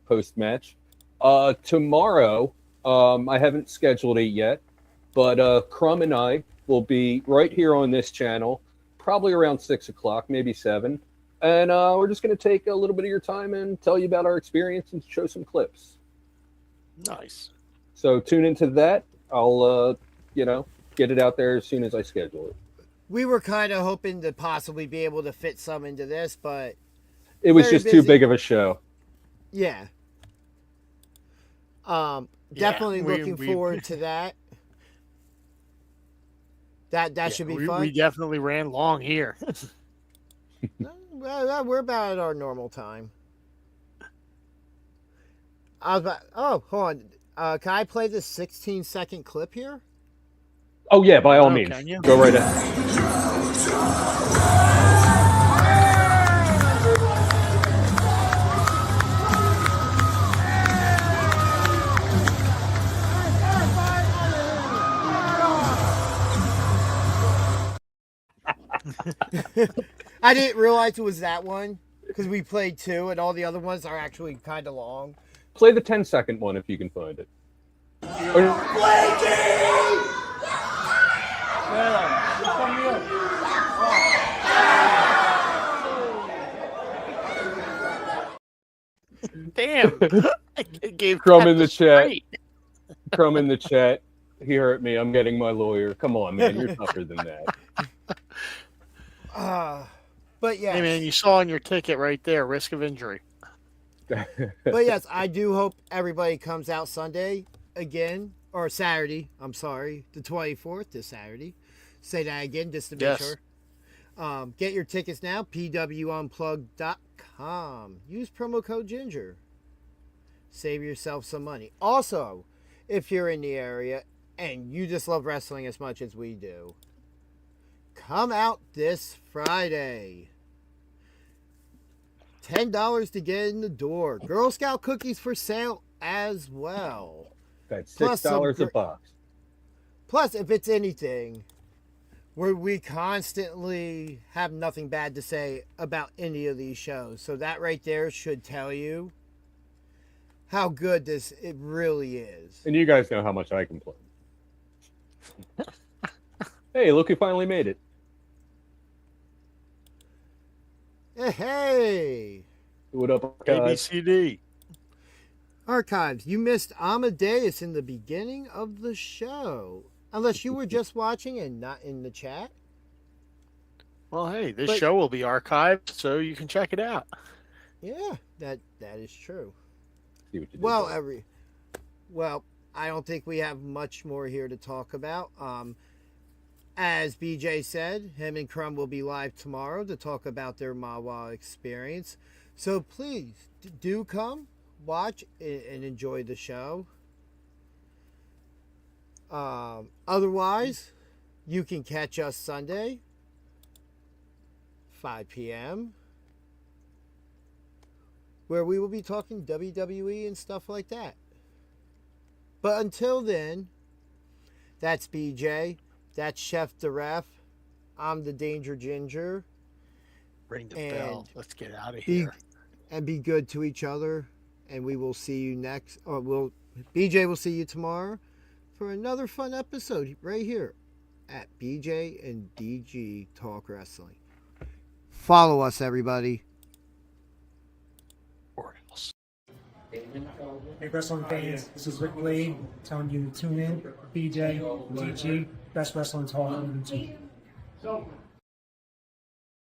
post match. Tomorrow, I haven't scheduled it yet, but Crumb and I will be right here on this channel, probably around 6 o'clock, maybe 7. And we're just going to take a little bit of your time and tell you about our experience and show some clips. Nice. So tune into that. I'll, get it out there as soon as I schedule it. We were kind of hoping to possibly be able to fit some into this, but It was Very just too busy. big of a show. yeah. Definitely looking forward to that. That should be fun. We definitely ran long here. Well, we're about at our normal time. Hold on. Can I play this 16-second clip here? Oh yeah, by all Oh, means, can you? go right ahead. I didn't realize it was that one because we played 2 and all the other ones are actually kind of long. Play the 10-second one if you can find it. Damn. It gave Crumb Cat in the the chat. straight. Crumb in the chat. He hurt me. I'm getting my lawyer. Come on, man. You're tougher than that. But yes, Hey, man, you saw on your ticket right there, risk of injury. but yes, I do hope everybody comes out Sunday again, or Saturday. I'm sorry, the 24th this Saturday. Say that again just to make Yes. sure. Get your tickets now, pwunplug.com. Use promo code Ginger. Save yourself some money. Also, if you're in the area and you just love wrestling as much as we do, come out this Friday. $10 to get in the door. Girl Scout cookies for sale as well. That's Plus some $6 a box. Plus, if it's anything, where we constantly have nothing bad to say about any of these shows. So that right there should tell you how good it really is. And you guys know how much I complain. Hey, look, we finally made it. Hey! What up, guys? ABCD. Archives, you missed Amadeus in the beginning of the show. Unless you were just watching and not in the chat. Well, hey, this show will be archived, so you can check it out. Yeah, that is true. See what you did Well, there. I don't think we have much more here to talk about. As BJ said, him and Crumb will be live tomorrow to talk about their Mawa experience. So please do come, watch, and enjoy the show. Otherwise, you can catch us Sunday, 5 p.m., where we will be talking WWE and stuff like that. But until then, that's BJ, that's Chef the Ref, I'm the Danger Ginger. Ring the And bell. Let's get out of here. Be good to each other, and we will see you next. BJ will see you tomorrow for another fun episode right here at BJ and DG Talk Wrestling. Follow us, everybody. Or else. Hey, wrestling fans, this is Rick Wade telling you to tune in. BJ, DG, best wrestling talk on YouTube.